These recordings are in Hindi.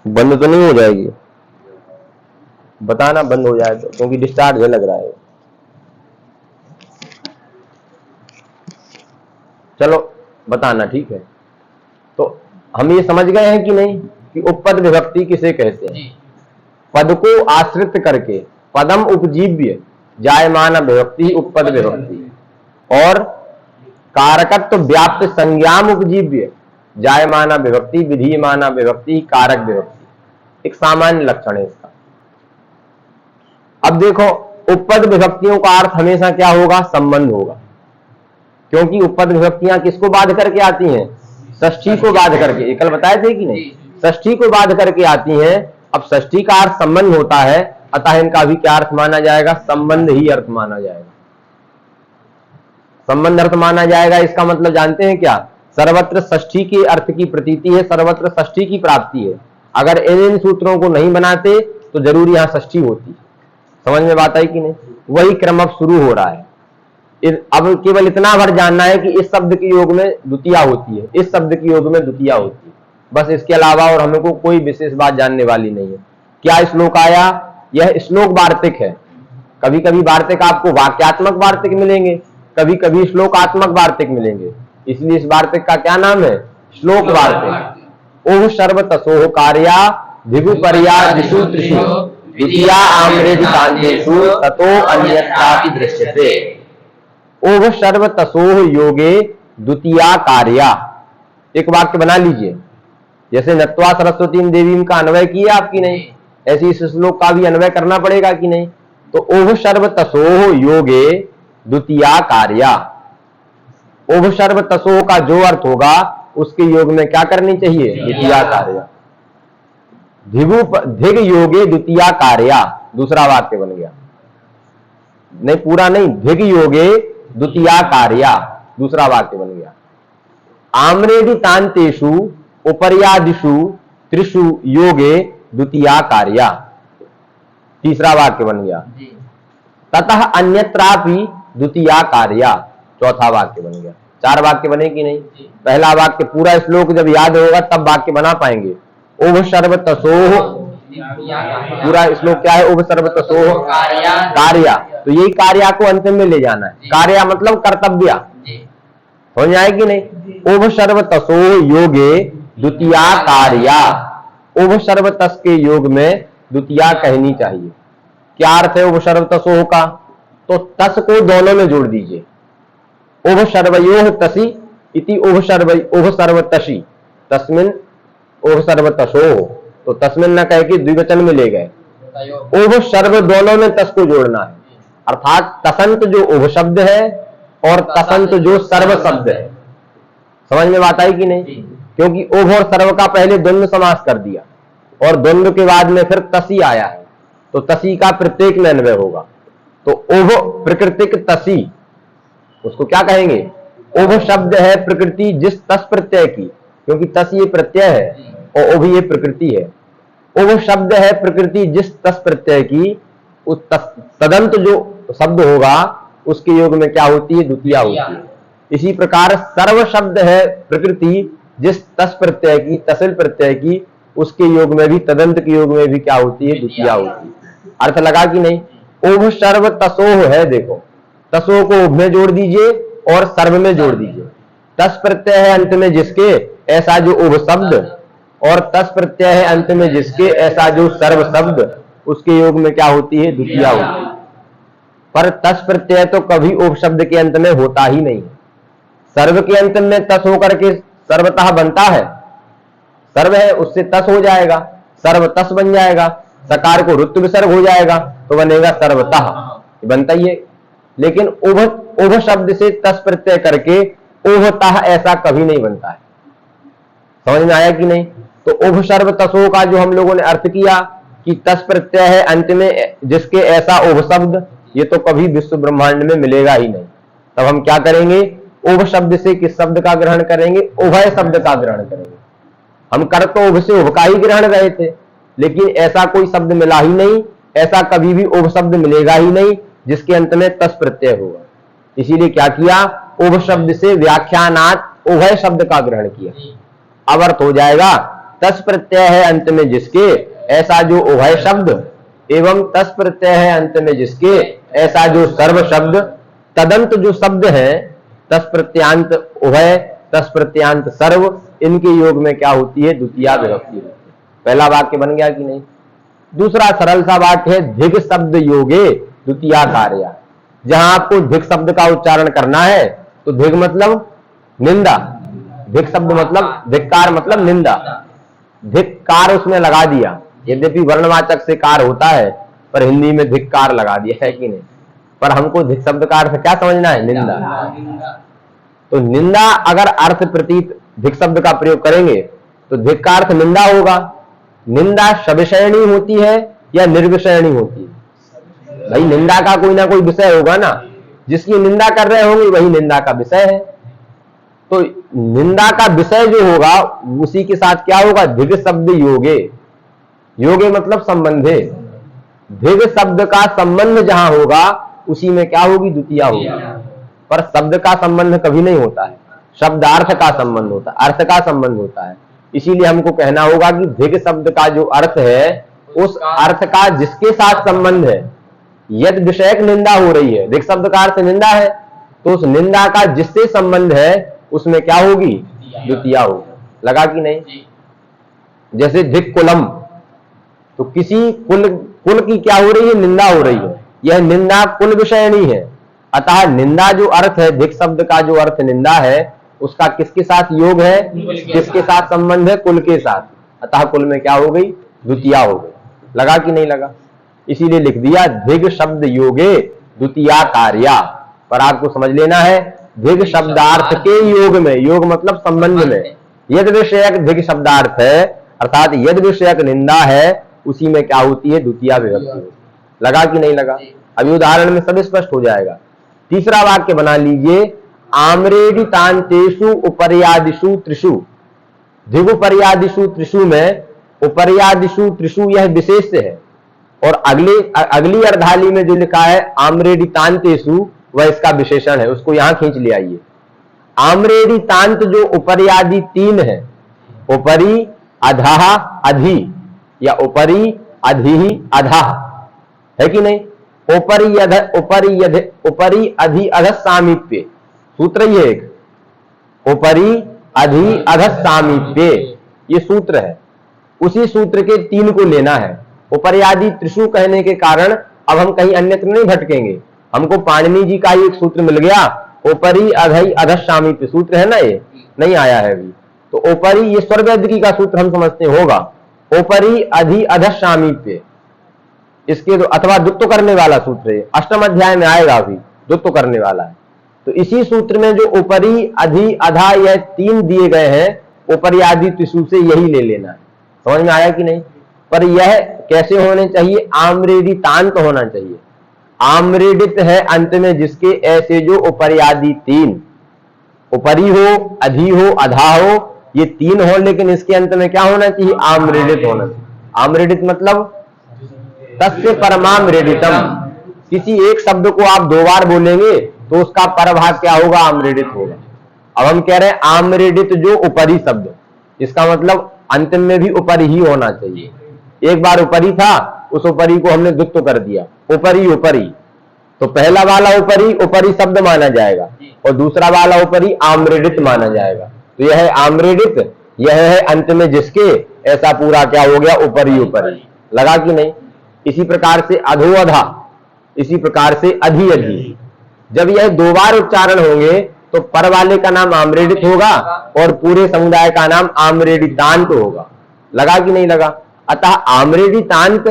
बंद तो नहीं हो जाएगी? बताना बंद हो जाए तो, क्योंकि डिस्चार्ज लग रहा है। चलो बताना, ठीक है। तो हम ये समझ गए हैं कि नहीं कि उपपद विभक्ति किसे कहते हैं? पद को आश्रित करके पदम उपजीव्य जायमान विभक्ति उपपद विभक्ति, और कारकत्व व्याप्त संज्ञाम उपजीव्य जायमान विभक्ति विधीयमान विभक्ति कारक विभक्ति। एक सामान्य लक्षण है इसका। अब देखो, उपपद विभक्तियों का अर्थ हमेशा क्या होगा? संबंध होगा, क्योंकि उपपद विभक्तियां किसको बाध करके आती हैं? षष्ठी को बाध करके। ये कल बताए थे कि नहीं? षष्ठी को बाध करके आती हैं। अब षष्ठी का अर्थ संबंध होता है, अतः इनका भी क्या अर्थ माना जाएगा? संबंध ही अर्थ माना जाएगा। संबंध अर्थ माना जाएगा, इसका मतलब जानते हैं क्या? सर्वत्र षष्ठी के अर्थ की प्रतीति है, सर्वत्र षष्ठी की प्राप्ति है। अगर इन सूत्रों को नहीं बनाते तो जरूर यहां षष्ठी होती। समझ में बात आई कि नहीं? वही क्रम अब शुरू हो रहा है। अब केवल इतना भर जानना है कि इस शब्द के योग में द्वितीया होती है, इस शब्द के योग में द्वितीया होती है, बस इसके अलावा और हमको कोई विशेष बात जानने वाली नहीं है। क्या श्लोक आया? यह श्लोक वार्तिक है। कभी कभी वार्तिक आपको वाक्यात्मक वार्तिक मिलेंगे, कभी कभी श्लोकात्मक वार्तिक मिलेंगे, इसलिए इस वार्तिक का क्या नाम है? श्लोक वार्तिक। ओह सर्व तसोह कार्या भिगुपर्या दिशु त्रिषु द्वितीया आम्रेधितान्तेषु ततो अन्यत्रापि दृश्यते। ओह सर्व तसोह योगे द्वितीया कार्या। एक वाक्य बना लीजिए, जैसे नत्वा सरस्वती देवी का अन्वय किया आपकी नहीं, ऐसे इस श्लोक का भी अन्वय करना पड़ेगा कि नहीं? तो ओह सर्व तसोह योगे द्वितीया कार्या। ओह सर्व तसोह का जो अर्थ होगा उसके योग में क्या करनी चाहिए? द्वितीया कार्या। धिग योगे द्वितीया कार्या, दूसरा वाक्य बन गया। नहीं, पूरा नहीं, धिग योगे द्वितीया कार्या, दूसरा वाक्य बन गया। आम्रेधितान्तेषु उपर्यादिषु त्रिषु योगे द्वितीया कार्या, तीसरा वाक्य बन गया। ततः अन्यत्रापि द्वितीया कार्या, चौथा वाक्य बन गया। चार वाक्य बने कि नहीं? पहला वाक्य पूरा श्लोक जब याद होगा तब वाक्य बना पाएंगे। ओह सर्व तसोह, पूरा श्लोक क्या है? ओह सर्व तसोह कार्या, तो यही कार्या को अंतिम में ले जाना है। कार्या मतलब कर्तव्य, हो जाए कि नहीं? ओह सर्व तसोह योगे द्वितीया कार्या। ओह सर्व तस के योग में द्वितीया कहनी चाहिए। क्या अर्थ है ओह सर्व तसोह का? तो तस को दोनों में जोड़ दीजिए। ओह सर्वयोः तसि इति ओह सर्व तसि तस्मिन ओह सर्व तसोह, तो तस्मिन न कह के द्विवचन में ले गए। ओह सर्व दोनों में तस को जोड़ना है, अर्थात तसंत जो ओह शब्द है और तसंत जो सर्व शब्द है। समझ में बात आई कि नहीं? क्योंकि ओह और सर्व का पहले द्वंद्व समास कर दिया और द्वंद्व के बाद में फिर तसी आया है, तो तसी का प्रत्येक में अन्वय होगा। तो ओह प्रकृतिक तसी, उसको क्या कहेंगे? ओह शब्द है प्रकृति जिस तस प्रत्यय की, क्योंकि तस ये प्रत्यय है और ओह ये प्रकृति है। ओह शब्द है प्रकृति जिस तस प्रत्यय की, उस तदंत जो शब्द होगा उसके योग में क्या होती है? द्वितीया होती है। इसी प्रकार सर्व शब्द है प्रकृति जिस तस प्रत्यय की, तसिल प्रत्यय की, उसके योग में भी, तदंत के योग में भी क्या होती है? द्वितीया होती है। अर्थ लगा कि नहीं? ओह सर्व तसोह है, देखो तसोह को ओह में जोड़ दीजिए और सर्व में जोड़ दीजिए। तस प्रत्यय है अंत में जिसके, ऐसा जो ओह शब्द, और तस प्रत्यय है अंत में जिसके, ऐसा जो सर्व शब्द, उसके योग में क्या होती है? द्वितीया होती है। पर तस प्रत्यय तो कभी ओह शब्द के अंत में होता ही नहीं। सर्व के अंत में तस होकर के सर्वतः बनता है, सर्व है उससे तस हो जाएगा, सर्व तस बन जाएगा। सकार को ऋत्व विसर्ग हो जाएगा तो बनेगा सर्वतः, बनता ही है। लेकिन ओह शब्द से तस प्रत्यय करके ओहतः ऐसा कभी नहीं बनता है। समझ में आया कि नहीं? तो ओह सर्व तसोह का जो हम लोगों ने अर्थ किया कि तस प्रत्यय है अंत में जिसके, ऐसा ओह शब्द, ये तो कभी विश्व ब्रह्मांड में मिलेगा ही नहीं। तब हम क्या करेंगे? ओह शब्द से किस शब्द का ग्रहण करेंगे? ओभय शब्द का ग्रहण करेंगे। हम कर तो ओह से ओह का ही ग्रहण रहे थे, लेकिन ऐसा कोई शब्द मिला ही नहीं, ऐसा कभी भी ओह शब्द मिलेगा ही नहीं जिसके अंत में तस प्रत्यय होगा। इसीलिए क्या किया, उभ शब्द से व्याख्यानात उभय शब्द का ग्रहण किया। अब अर्थ हो जाएगा तस् प्रत्यय है अंत में जिसके, ऐसा जो उभय शब्द, एवं तस् प्रत्यय है अंत में जिसके, ऐसा जो सर्व शब्द। तदंत जो शब्द है, तस् प्रत्यांत उभय, तस् प्रत्यांत सर्व, इनके योग में क्या होती है, द्वितीया विभक्ति होती है। पहला वाक्य बन गया कि नहीं। दूसरा सरल सा वाक्य है, धिग शब्द योगे द्वितीया कार्या। जहां आपको धिग शब्द का उच्चारण करना है तो धिग मतलब निंदा, धिग शब्द मतलब धिक्कार मतलब निंदा, धिक्कार उसमें लगा दिया। यद्यपि वर्णवाचक से कार होता है पर हिंदी में धिक्कार लगा दिया है कि नहीं। पर हमको धिक शब्द का अर्थ क्या समझना है, निंदा। तो निंदा अगर अर्थ प्रतीत धिक शब्द का प्रयोग करेंगे तो धिक का अर्थ निंदा होगा। निंदा सविषयणी होती है या निर्विषयणी होती है? भाई निंदा का कोई ना कोई विषय होगा ना, जिसकी निंदा कर रहे होंगे वही निंदा का विषय है। तो निंदा का विषय जो होगा उसी के साथ क्या होगा, धिग शब्द योगे। योगे मतलब संबंधे, धिग शब्द का संबंध जहां होगा उसी में क्या होगी, द्वितीया होगी। पर शब्द का संबंध कभी नहीं होता है, शब्दार्थ का संबंध होता है, अर्थ का संबंध होता है। इसीलिए हमको कहना होगा कि धिग शब्द का जो अर्थ है उस अर्थ का जिसके साथ संबंध है। यद विषयक निंदा हो रही है, धिग शब्द का अर्थ निंदा है, तो उस निंदा का जिससे संबंध है उसमें क्या होगी, द्वितीया होगी। लगा कि नहीं। जैसे धिक कुलम, तो किसी कुल की क्या हो रही है, निंदा हो रही है। यह निंदा कुल विषयणी है। अतः निंदा जो अर्थ है, धिक शब्द का जो अर्थ निंदा है, उसका किसके साथ योग है, किसके साथ संबंध है, कुल के साथ। अतः कुल में क्या हो गई, द्वितीया हो गई। लगा कि नहीं लगा। इसीलिए लिख दिया धिग शब्द योगे द्वितीया कार्या। पर आपको समझ लेना है, धिग शब्दार्थ के योग में, योग मतलब संबंध में, यद विषयक धिग शब्दार्थ है अर्थात यद विषयक निंदा है, उसी में क्या होती है, द्वितीया विभक्ति। लगा कि नहीं लगा। अभी उदाहरण में सब स्पष्ट हो जाएगा। तीसरा वाक्य बना लीजिए, आम्रेडितांतेषु उपर्यादिषु त्रिषु। धिगुपर्यादिषु त्रिषु में उपर्यादिषु त्रिषु यह विशेष है, और अगली अर्धाली में जो लिखा है आम्रेडितांतेषु वह इसका विशेषण है। उसको यहां खींच ले आइए। आम्रेडितांत जो उपर्यादि तीन है, उपरी अधः अधि या उपरी अधि अधः, है कि नहीं। उपरी अधि अधः सामीप्य सूत्र ये एक, उपरी अधि अधः सामीप्य ये सूत्र है। उसी सूत्र के तीन को लेना है। उपर्यादि त्रिषु कहने के कारण अब हम कहीं अन्यत्र नहीं भटकेंगे। हमको पाणिनि जी का एक सूत्र मिल गया, उपरी अधि अधः सामीप्य सूत्र है ना, ये नहीं आया है अभी। तो उपरी ये स्वरवेदकी का सूत्र हम समझते होगा, उपरी अधि अधः सामीप्य। इसके तो अथवा द्वित्व करने वाला सूत्र है, अष्टम अध्याय में आएगा, अभी द्वित्व करने वाला है। तो इसी सूत्र में जो उपरी अधि अधा यह तीन दिए गए हैं, उपर्यादि त्रिषु से यही ले लेना है। समझ में आया कि नहीं। पर यह कैसे होने चाहिए, आम्रेडितांत होना चाहिए। आम्रेडित है अंत में जिसके, ऐसे जो उपर्यादि तीन, उपरी हो, अधि हो, अधा हो, ये तीन हो, लेकिन इसके अंत में क्या होना चाहिए, आम्रेडित होना चाहिए। आम्रेडित मतलब तस्य परमाम्रेडितम। किसी एक शब्द को आप दो बार बोलेंगे तो उसका परभाग क्या होगा, आम्रेडित होगा। अब हम कह रहे हैं आम्रेडित जो उपरी शब्द, इसका मतलब अंतिम में भी ऊपर ही होना चाहिए। एक बार ऊपरी था, उस ऊपरी को हमने द्वित्व कर दिया, ऊपरी ऊपरी, तो पहला वाला ऊपरी ऊपरी शब्द माना जाएगा और दूसरा वाला ऊपरी आम्रेडित माना जाएगा। तो यह है आम्रेडित, यह है अंत में जिसके, ऐसा पूरा क्या हो गया, ऊपरी ऊपरी। लगा कि नहीं। इसी प्रकार से अधो अधा, इसी प्रकार से अधि अधि। जब यह दो बार उच्चारण होंगे तो पर वाले का नाम आम्रेडित होगा और पूरे समुदाय का नाम आम्रेडितांत होगा। लगा कि नहीं लगा। अतः आम्रेडितांत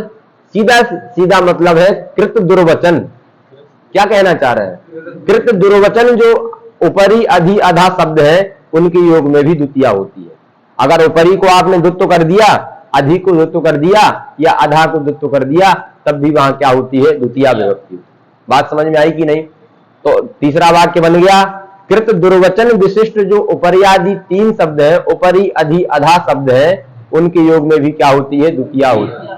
सीधा सीधा मतलब है कृत दुर्वचन। क्या कहना चाह रहे हैं, कृत दुर्वचन जो ऊपरी अधि अधा शब्द है उनके योग में भी द्वितीया होती है। अगर ऊपरी को आपने द्वित्व कर दिया, अधि को द्वित्व कर दिया या अधा को द्वित्व कर दिया, तब भी वहां क्या होती है, द्वितीया विभक्ति। बात समझ में आई कि नहीं। तो तीसरा वाक्य बन गया, कृत दुर्वचन विशिष्ट जो उपर्यादि तीन शब्द है, उपरी अधि अधा शब्द है, उनके योग में भी क्या होती है, द्वितीया होती है।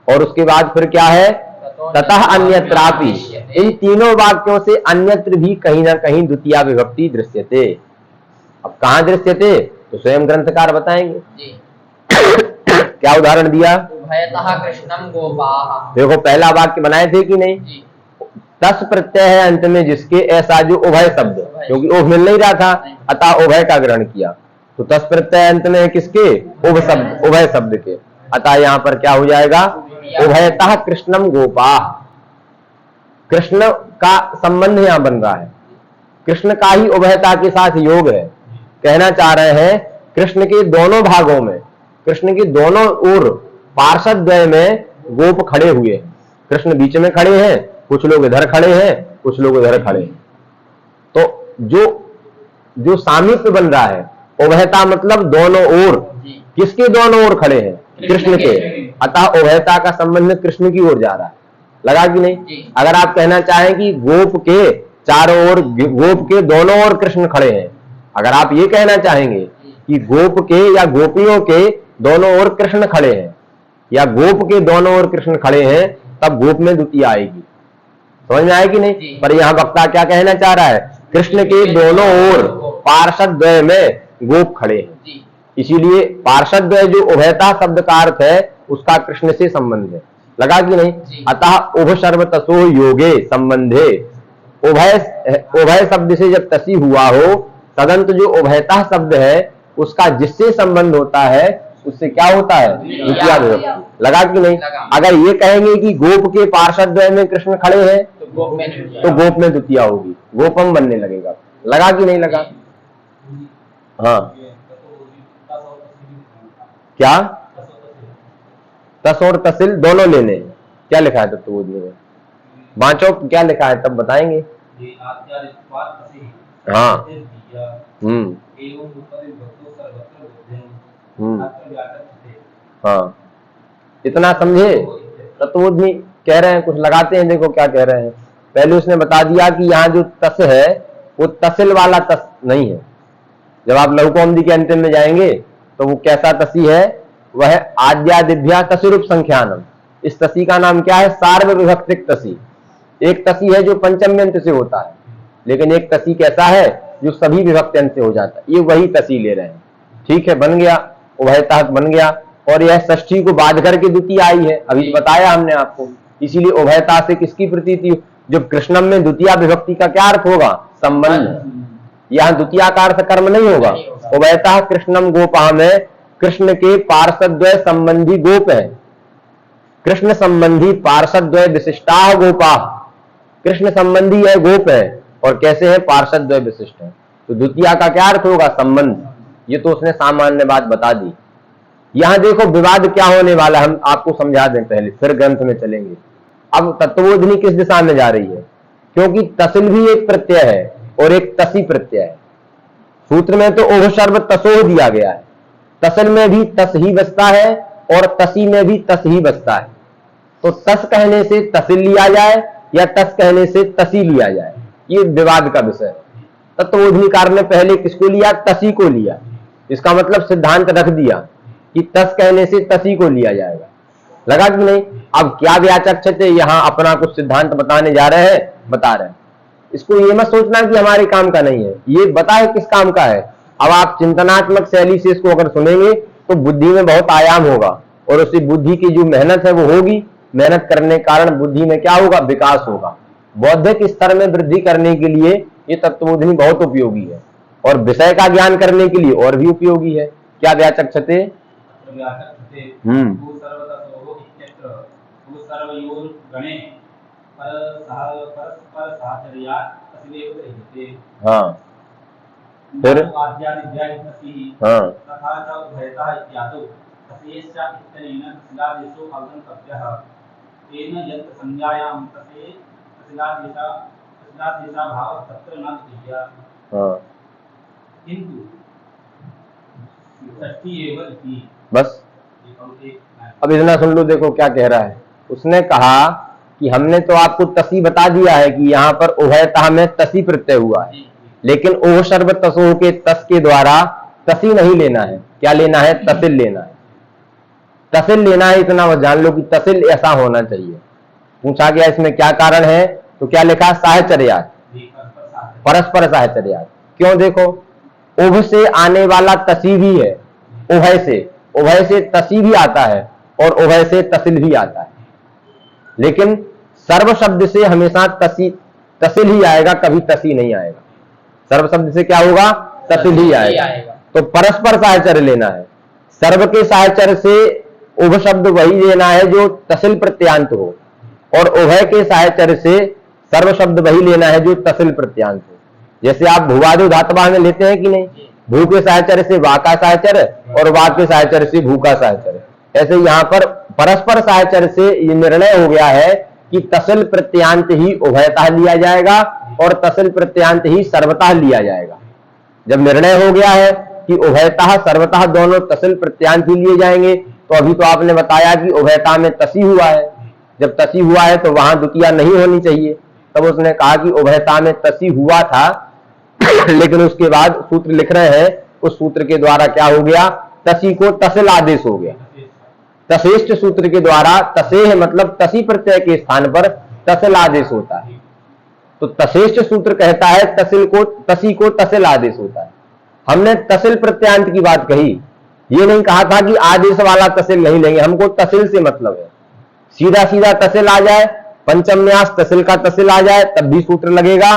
और उसके बाद फिर क्या है, ततः अन्यत्रापि। इन तीनों वाक्यों से अन्यत्र भी कहीं ना कहीं द्वितीया विभक्ति दृश्यते। अब कहां दृश्यते तो स्वयं ग्रंथकार बताएंगे। क्या उदाहरण दिया? उभयतः कृष्णम गोपाः। देखो पहला वाक्य बनाए थे कि नहीं? तस् प्रत्यय है अंत में जिसके, ऐसा जो उभय शब्द, क्योंकि ओभ मिल नहीं रहा था अतः उभय का ग्रहण किया, तो तस् प्रत्यय अंत में है किसके? उभय शब्द के, अतः यहां पर क्या हो जाएगा? उभयतः कृष्णम गोपाः। कृष्ण का संबंध यहां बन रहा है, कृष्ण का ही उभयता के साथ योग है। कहना चाह रहे हैं कृष्ण के दोनों भागों में, कृष्ण के दोनों ओर पार्षद द्वय में गोप खड़े हुए हैं। कृष्ण बीच में खड़े हैं, कुछ लोग इधर खड़े हैं, कुछ लोग इधर खड़े हैं। तो जो सामीप्य बन रहा है, उभयता मतलब दोनों ओर, किसके दोनों ओर खड़े हैं? कृष्ण के, अतः उभयता का संबंध कृष्ण की ओर जा रहा है। लगा कि नहीं? अगर आप कहना चाहें कि गोप के चारों ओर, गोप के दोनों ओर कृष्ण खड़े हैं, अगर आप ये कहना चाहेंगे कि गोप के या गोपियों के दोनों ओर कृष्ण खड़े हैं, या गोप के दोनों ओर कृष्ण खड़े हैं, तब गोप में द्वितीय आएगी। समझ में आए कि नहीं? पर यहां वक्ता क्या कहना चाह रहा है? कृष्ण के दोनों ओर पार्षद द्वय में गोप खड़े हैं, इसीलिए पार्षद द्वय जो उभयता शब्द का अर्थ है उसका कृष्ण से संबंध है। लगा कि नहीं? अतः उभ सर्वतसो योगे संबंधे, उभय शब्द से जब तसी हुआ हो, तदंत जो उभयता शब्द है उसका जिससे संबंध होता है उससे क्या होता है? द्वितीया विभक्ति। लगा कि नहीं? अगर ये कहेंगे कि गोप के पार्षद द्वय में कृष्ण खड़े हैं तो गोप में द्वितीया होगी, गोपम बनने लगेगा। लगा कि नहीं लगा? हाँ, क्या तस और तसिल दोनों लेने? क्या लिखा है तत्वबोधि में? बांचो क्या लिखा है तब बताएंगे। हाँ, हाँ, इतना समझे? तत्वबोधि कह रहे हैं, कुछ लगाते हैं, देखो क्या कह रहे हैं। पहले उसने बता दिया कि यहाँ जो तस है वो तसिल वाला तस नहीं है। जब आप लघु कौमुदी के अंतिम में जाएंगे तो वो कैसा तसी है? वह आद्यादिभ्या तसिरूप संख्यानम। इस तसी का नाम क्या है? सार्व विभक्तिक तसी। एक तसी है जो पंचम अंत से होता है, लेकिन एक तसी कैसा है जो सभी विभक्ति अंत से हो जाता है। ये वही तसी ले रहे हैं। ठीक है, बन गया, उभयता बन गया। और यह षष्ठी को बाध करके द्वितीय आई है, अभी बताया हमने आपको। इसीलिए उभयता से किसकी प्रतीति? जब कृष्णम में द्वितीय विभक्ति का क्या अर्थ होगा? संबंध। यहाँ द्वितीय का अर्थ कर्म नहीं होगा। उभयता कृष्णम गोपा में कृष्ण के पार्षद्वय संबंधी गोप है, कृष्ण संबंधी पार्षद्वय विशिष्टा गोपा। कृष्ण संबंधी है गोप है, और कैसे है? पार्षद्वय विशिष्ट है। तो द्वितीय का क्या अर्थ होगा? संबंध। ये तो उसने सामान्य बात बता दी। यहां देखो विवाद क्या होने वाला, हम आपको समझा दें पहले, फिर ग्रंथ में चलेंगे। अब तत्वबोधिनी किस दिशा में जा रही है? क्योंकि तसिल भी एक प्रत्यय है और एक तसी प्रत्यय है। सूत्र में तो ओह सर्व तसोह दिया गया है, तसल में भी तस ही बसता है और तसी में भी तस ही बसता है। तो तस कहने से तसिल लिया जाए या तस कहने से तसी लिया जाए, ये विवाद का विषय है। तत्वबोधिनीकार ने पहले किसको लिया? तसी को लिया। इसका मतलब सिद्धांत रख दिया कि तस कहने से तसी को लिया जाएगा। लगा कि नहीं? अब क्या व्याचक्ष थे, यहां अपना कुछ सिद्धांत बताने जा रहे हैं, बता रहे हैं। इसको ये मत सोचना कि हमारे काम का नहीं है, ये बताए किस काम का है। अब आप चिंतनात्मक शैली से इसको अगर सुनेंगे तो बुद्धि में बहुत आयाम होगा, और उसी बुद्धि की जो मेहनत है वो होगी। मेहनत करने के कारण बुद्धि में क्या होगा? विकास होगा। बौद्धिक स्तर में वृद्धि करने के लिए ये तत्वबोधिनी बहुत उपयोगी है, और विषय का ज्ञान करने के लिए और भी उपयोगी है। क्या व्याचक्षते? हाँ, फिर हाँ, बस अब इतना सुन लो। देखो क्या कह रहा है, उसने कहा कि हमने तो आपको तसी बता दिया है कि यहाँ पर उभयता में तसी प्रत्यय हुआ है, लेकिन ओह सर्व तसोह के तस के द्वारा तसी नहीं लेना है। क्या लेना है? तसिल लेना है। तसिल लेना है, इतना जान लो कि तसिल ऐसा होना चाहिए। पूछा गया इसमें क्या कारण है? तो क्या लिखा? साहचर्यात्, परस्पर साहचर्यात्। क्यों? देखो, उभ से आने वाला तसी भी है, उभय से तसी भी आता है और उभय से तसिल भी आता है, लेकिन सर्व शब्द से हमेशा तसिल ही आएगा, कभी तसी नहीं आएगा। सर्व शब्द से क्या होगा? तसिल ही आएगा। तो परस्पर साहचर्य लेना है। सर्व के साहचर्य से उभ शब्द वही लेना है जो तसिल प्रत्यांत हो, और उभय के साहचर्य से सर्व शब्द वही लेना है जो तसिल प्रत्यांत हो। जैसे आप भूवादो धातुवाद में लेते हैं कि नहीं, भू के साहचर्य से वा का साहचर्य और वा के साहचर्य से भू का साहचर्य। ऐसे यहां पर परस्पर साहचर्य से ये निर्णय हो गया है कि तसिल प्रत्यांत ही उभयतः लिया जाएगा और तसिल प्रत्यांत ही सर्वतः लिया जाएगा। जब निर्णय हो गया है कि उभयतः सर्वतः दोनों तसिल प्रत्यांत ही लिए जाएंगे, तो अभी तो आपने बताया कि उभयता में तसी हुआ है। जब तसी हुआ है तो वहां द्वितीया नहीं होनी चाहिए, तब उसने कहा कि उभयता में तसी हुआ था, लेकिन उसके बाद सूत्र लिख रहे हैं, उस सूत्र के द्वारा क्या हो गया? तसी को तसिल आदेश हो गया। तसेष्ट सूत्र के द्वारा तसेह मतलब तसी प्रत्यय के स्थान पर तसिल आदेश होता है। तो तसेष्ट सूत्र कहता है तसी को तसिल आदेश होता है। हमने तसिल प्रत्यांत की बात कही, ये नहीं कहा था कि आदेश वाला तसिल नहीं लेंगे, हमको तसिल से मतलब है। सीधा सीधा तसिल आ जाए, पंचम्यास तसिल का तसिल आ जाए, तब भी सूत्र लगेगा,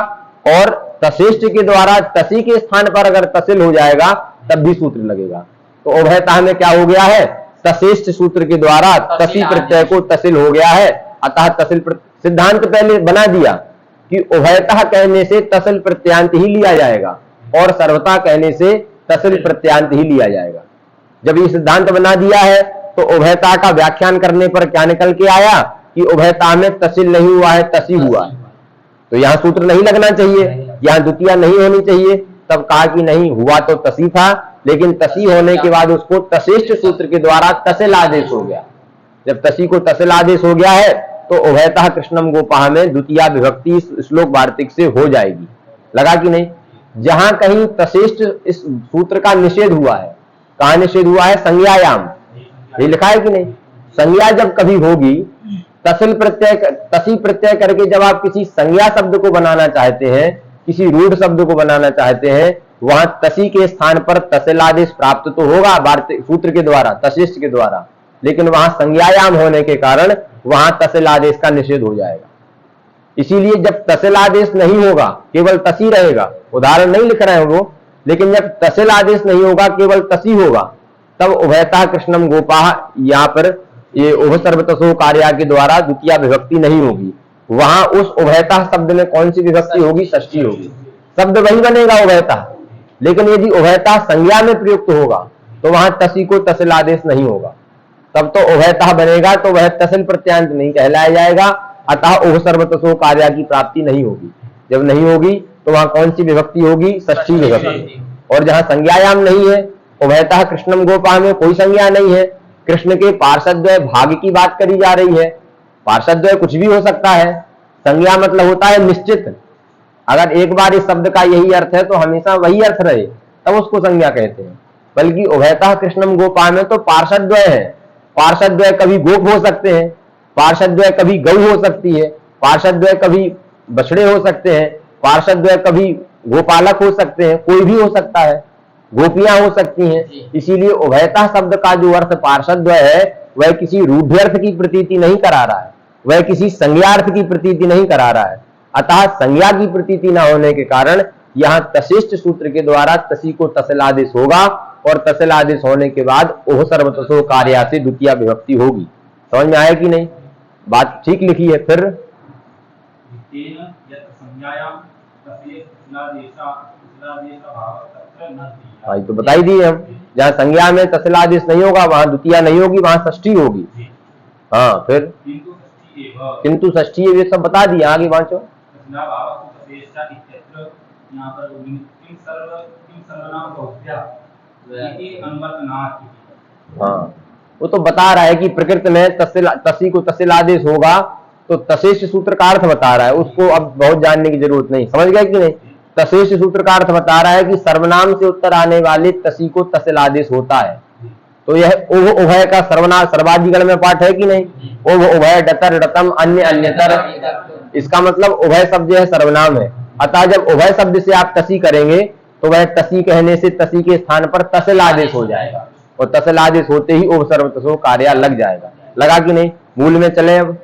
और तसेष्ट के द्वारा तसी के स्थान पर अगर तसिल हो जाएगा तब भी सूत्र लगेगा। तो उभयतः में क्या हो गया है? तसेष्ट सूत्र के द्वारा तसी प्रत्यय को तसिल हो गया है। अतः तसिल सिद्धांत पहले बना दिया कि उभयतः कहने से तसिल प्रत्यांत ही लिया जाएगा और सर्वथा कहने से तसिल प्रत्यांत ही लिया जाएगा। जब ये सिद्धांत बना दिया है तो उभयता का व्याख्यान करने पर क्या निकल के आया कि उभयता में तसिल नहीं हुआ है, तसी हुआ है। तो यहां सूत्र नहीं लगना चाहिए, यहां द्वितीया नहीं होनी चाहिए। तब कहा कि नहीं, हुआ तो तसी था, लेकिन तसी होने के बाद उसको तसेष्ट सूत्र के द्वारा तसिल आदेश हो गया। जब तसी को तसिल आदेश हो गया है तो उभयतः कृष्णम गोपाः में द्वितीया विभक्ति इस श्लोक वार्तिक से हो जाएगी। लगा कि नहीं? जहां कहीं तसेष्ट इस सूत्र का निषेध हुआ है, कहां निषेध हुआ है? संज्ञायाम। ये लिखा है कि नहीं? संज्ञा जब कभी होगी, तसिल प्रत्यय तसी प्रत्यय करके जब आप किसी संज्ञा शब्द को बनाना चाहते हैं, किसी रूढ़ शब्द को बनाना चाहते हैं, वहां तसी के स्थान पर तसिल आदेश प्राप्त तो होगा वार्तिक सूत्र के द्वारा, तशिष्ट के द्वारा, लेकिन वहां संज्ञायाम होने के कारण वहां तसिल आदेश का निषेध हो जाएगा। इसीलिए जब तसिल आदेश नहीं होगा, केवल तसी रहेगा, उदाहरण नहीं लिख रहे हैं वो, लेकिन जब तसिल आदेश नहीं होगा, केवल तसी होगा, तब उभयतः कृष्णम गोपाः यहाँ पर ये उभ सर्वतसो कार्या के द्वारा द्वितीया विभक्ति नहीं होगी। वहां उस उभयतः शब्द में कौन सी विभक्ति होगी? षष्ठी होगी। शब्द वही बनेगा उभयतः, लेकिन यदि उभयतः संज्ञा में प्रयुक्त होगा तो वहां तसी को तसिल आदेश नहीं होगा, तब तो उभयतः बनेगा, तो वह तसिल प्रत्यांत नहीं कहलाया जाएगा। अतः उभ सर्वतसो कार्या की प्राप्ति नहीं होगी। जब नहीं होगी तो वहां कौन सी विभक्ति होगी? षष्ठी विभक्ति। और जहां संज्ञायाम नहीं है, उभयतः कृष्णम गोपाः में कोई संज्ञा नहीं है, कृष्ण के पार्षद्वय भाग की बात करी जा रही है। पार्षद्वय कुछ भी हो सकता है, संज्ञा मतलब होता है निश्चित। अगर एक बार इस शब्द का यही अर्थ है तो हमेशा वही अर्थ रहे, तब उसको संज्ञा कहते हैं। बल्कि उभयतः कृष्णम गोपाः में तो पार्षद्वय है। पार्षद्वय कभी गोप हो सकते हैं, पार्षद्वय कभी गौ हो सकती है, पार्षद्वय कभी बछड़े हो सकते हैं, पार्षद्वय कभी गोपालक हो सकते हैं, कोई भी हो सकता है, गोपियां हो सकती हैं। इसीलिए उभयतः शब्द का जो अर्थ पार्षद्वय है वह किसी रूढ़्यर्थ की प्रतीति नहीं करा रहा है, वह किसी संज्ञार्थ की प्रतीति नहीं करा रहा है। अतः संज्ञा की प्रतीति न होने के कारण यहाँ तशिष्ट सूत्र के द्वारा तसी को तसिल आदेश होगा, और तसिल आदेश होने के बाद ओह सर्वतसो कार्या से द्वितीया विभक्ति होगी। समझ में आया कि नहीं? बात ठीक लिखी है। फिर हाँ, तो बताई दी हम, जहाँ संज्ञा में तसिल आदेश नहीं होगा वहां द्वितीया नहीं होगी, वहां षष्ठी होगी। हाँ, फिर किंतु षष्ठी, ये सब बता दिया, आगे वांचो। हाँ, वो तो बता रहा है कि प्रकृति में तसी को तसिल आदेश होगा, तो तशिष्ट सूत्र का अर्थ बता रहा है, उसको अब बहुत जानने की जरूरत नहीं। समझ गए कि नहीं? तशिष्ट सूत्र का अर्थ बता रहा है कि सर्वनाम से उत्तर आने वाले तसी को तसिल आदेश होता है। तो यह उभ उभय का सर्वनाम सर्वाधिगण में पाठ है कि नहीं? उभ उभय डतर डतम अन्य अन्यतर इसका मतलब उभय शब्द है सर्वनाम है। अतः जब उभय शब्द से आप तसी करेंगे तो वह तसी कहने से तसी के स्थान पर तसल आदेश हो जाएगा, और तसल आदेश होते ही उपसर्वतसो कार्य लग जाएगा। लगा कि नहीं? मूल में चले अब।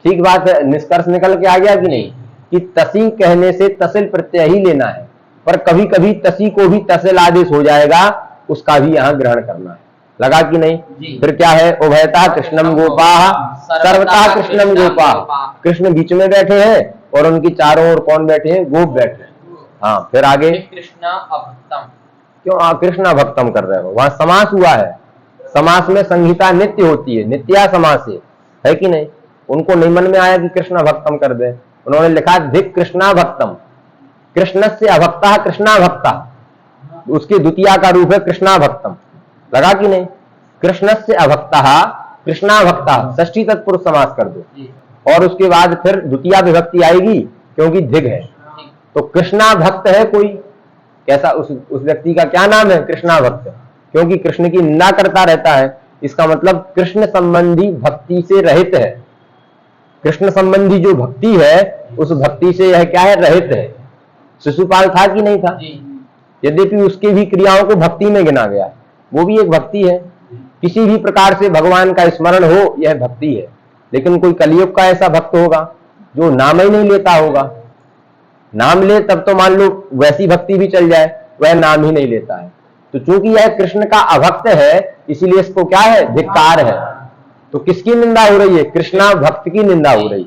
ठीक बात है, निष्कर्ष निकल के आ गया कि नहीं कि तसी कहने से तसल प्रत्यय ही लेना है, पर कभी कभी तसी को भी तसल आदेश हो जाएगा, उसका भी यहां ग्रहण करना है। लगा कि नहीं? फिर क्या है? उभयता कृष्णम गोपाः सर्वथा कृष्णम गोपाः। कृष्ण बीच में बैठे हैं और उनकी चारों ओर कौन बैठे हैं? गोप बैठे हैं। हाँ, फिर आगे कृष्ण अभक्तम। क्यों कृष्ण अभक्तम कर रहे हो? वहां समास हुआ है। समास में संहिता नित्य होती है, नित्या समास है कि नहीं? उनको नहीं मन में आया कि कृष्ण अभक्तम कर दे, उन्होंने लिखा धिक कृष्णा भक्तम। कृष्ण से अभक्ता कृष्णा भक्ता, उसकी द्वितीया का रूप है कृष्णा भक्तम। लगा कि नहीं? कृष्ण से अभक्ता कृष्णा भक्ता, षष्ठी तत्पुरुष समास कर दो, और उसके बाद फिर द्वितीया विभक्ति आएगी क्योंकि धिग है। तो कृष्णा भक्त है कोई, कैसा उस व्यक्ति का क्या नाम है? कृष्णा भक्त, क्योंकि कृष्ण की निंदा करता रहता है। इसका मतलब कृष्ण संबंधी भक्ति से रहित है। कृष्ण संबंधी जो भक्ति है उस भक्ति से यह क्या है? रहित है। शिशुपाल था कि नहीं था? यद्यपि उसकी भी क्रियाओं को भक्ति में गिना गया, वो भी एक भक्ति है। किसी भी प्रकार से भगवान का स्मरण हो, यह भक्ति है। लेकिन कोई कलियुग का ऐसा भक्त होगा जो नाम ही नहीं लेता होगा। नाम ले तब तो मान लो वैसी भक्ति भी चल जाए, वह नाम ही नहीं लेता है। तो चूंकि यह कृष्ण का अभक्त है, इसीलिए इसको क्या है? धिक्कार है। तो किसकी निंदा हो रही है? कृष्णा भक्त की निंदा हो रही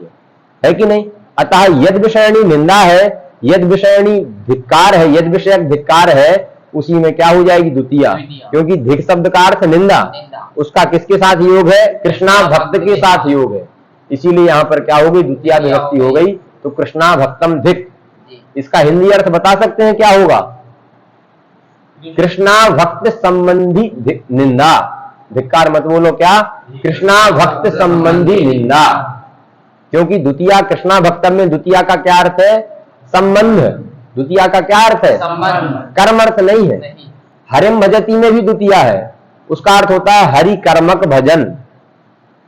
है कि नहीं? अतः यद विषयणी निंदा है, यद विषयणी धिक्कार है, यद विषयक धिक्कार है, उसी में क्या हो जाएगी? द्वितीया। क्योंकि धिक शब्द का अर्थ निंदा, उसका किसके साथ योग है? कृष्णा भक्त के साथ योग है। इसीलिए यहां पर क्या हो गई? द्वितीया विभक्ति हो गई। तो कृष्णा भक्तम धिक, इसका हिंदी अर्थ बता सकते हैं क्या होगा? कृष्णा भक्त संबंधी निंदा। धिक्कार मत बोलो, क्या? कृष्णा भक्त संबंधी निंदा। क्योंकि द्वितीया कृष्णा भक्तम में द्वितीया का क्या अर्थ है? संबंध। द्वितीया का क्या अर्थ है? संबंध। कर्म अर्थ नहीं है। हरिम भजती में भी द्वितीया है, उसका अर्थ होता है हरि कर्मक भजन,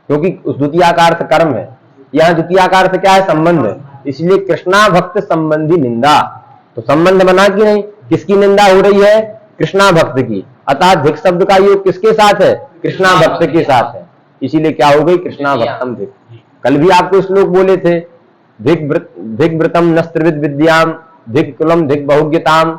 क्योंकि उस द्वितीया का अर्थ कर्म है। यहां द्वितीया का अर्थ क्या है? संबंध। इसलिए कृष्णा भक्त संबंधी निंदा। तो संबंध बना कि नहीं? किसकी निंदा हो रही है? कृष्णा भक्त की। अतः धिक शब्द का योग किसके साथ है? कृष्णा भक्त के साथ है। इसीलिए क्या हो गई? कृष्णा भक्तम धिक। कल भी आपको श्लोक बोले थे, धिक व्रतम नस्त्रिविद विद्याम धिक कुलम धिक बहुज्ञताम।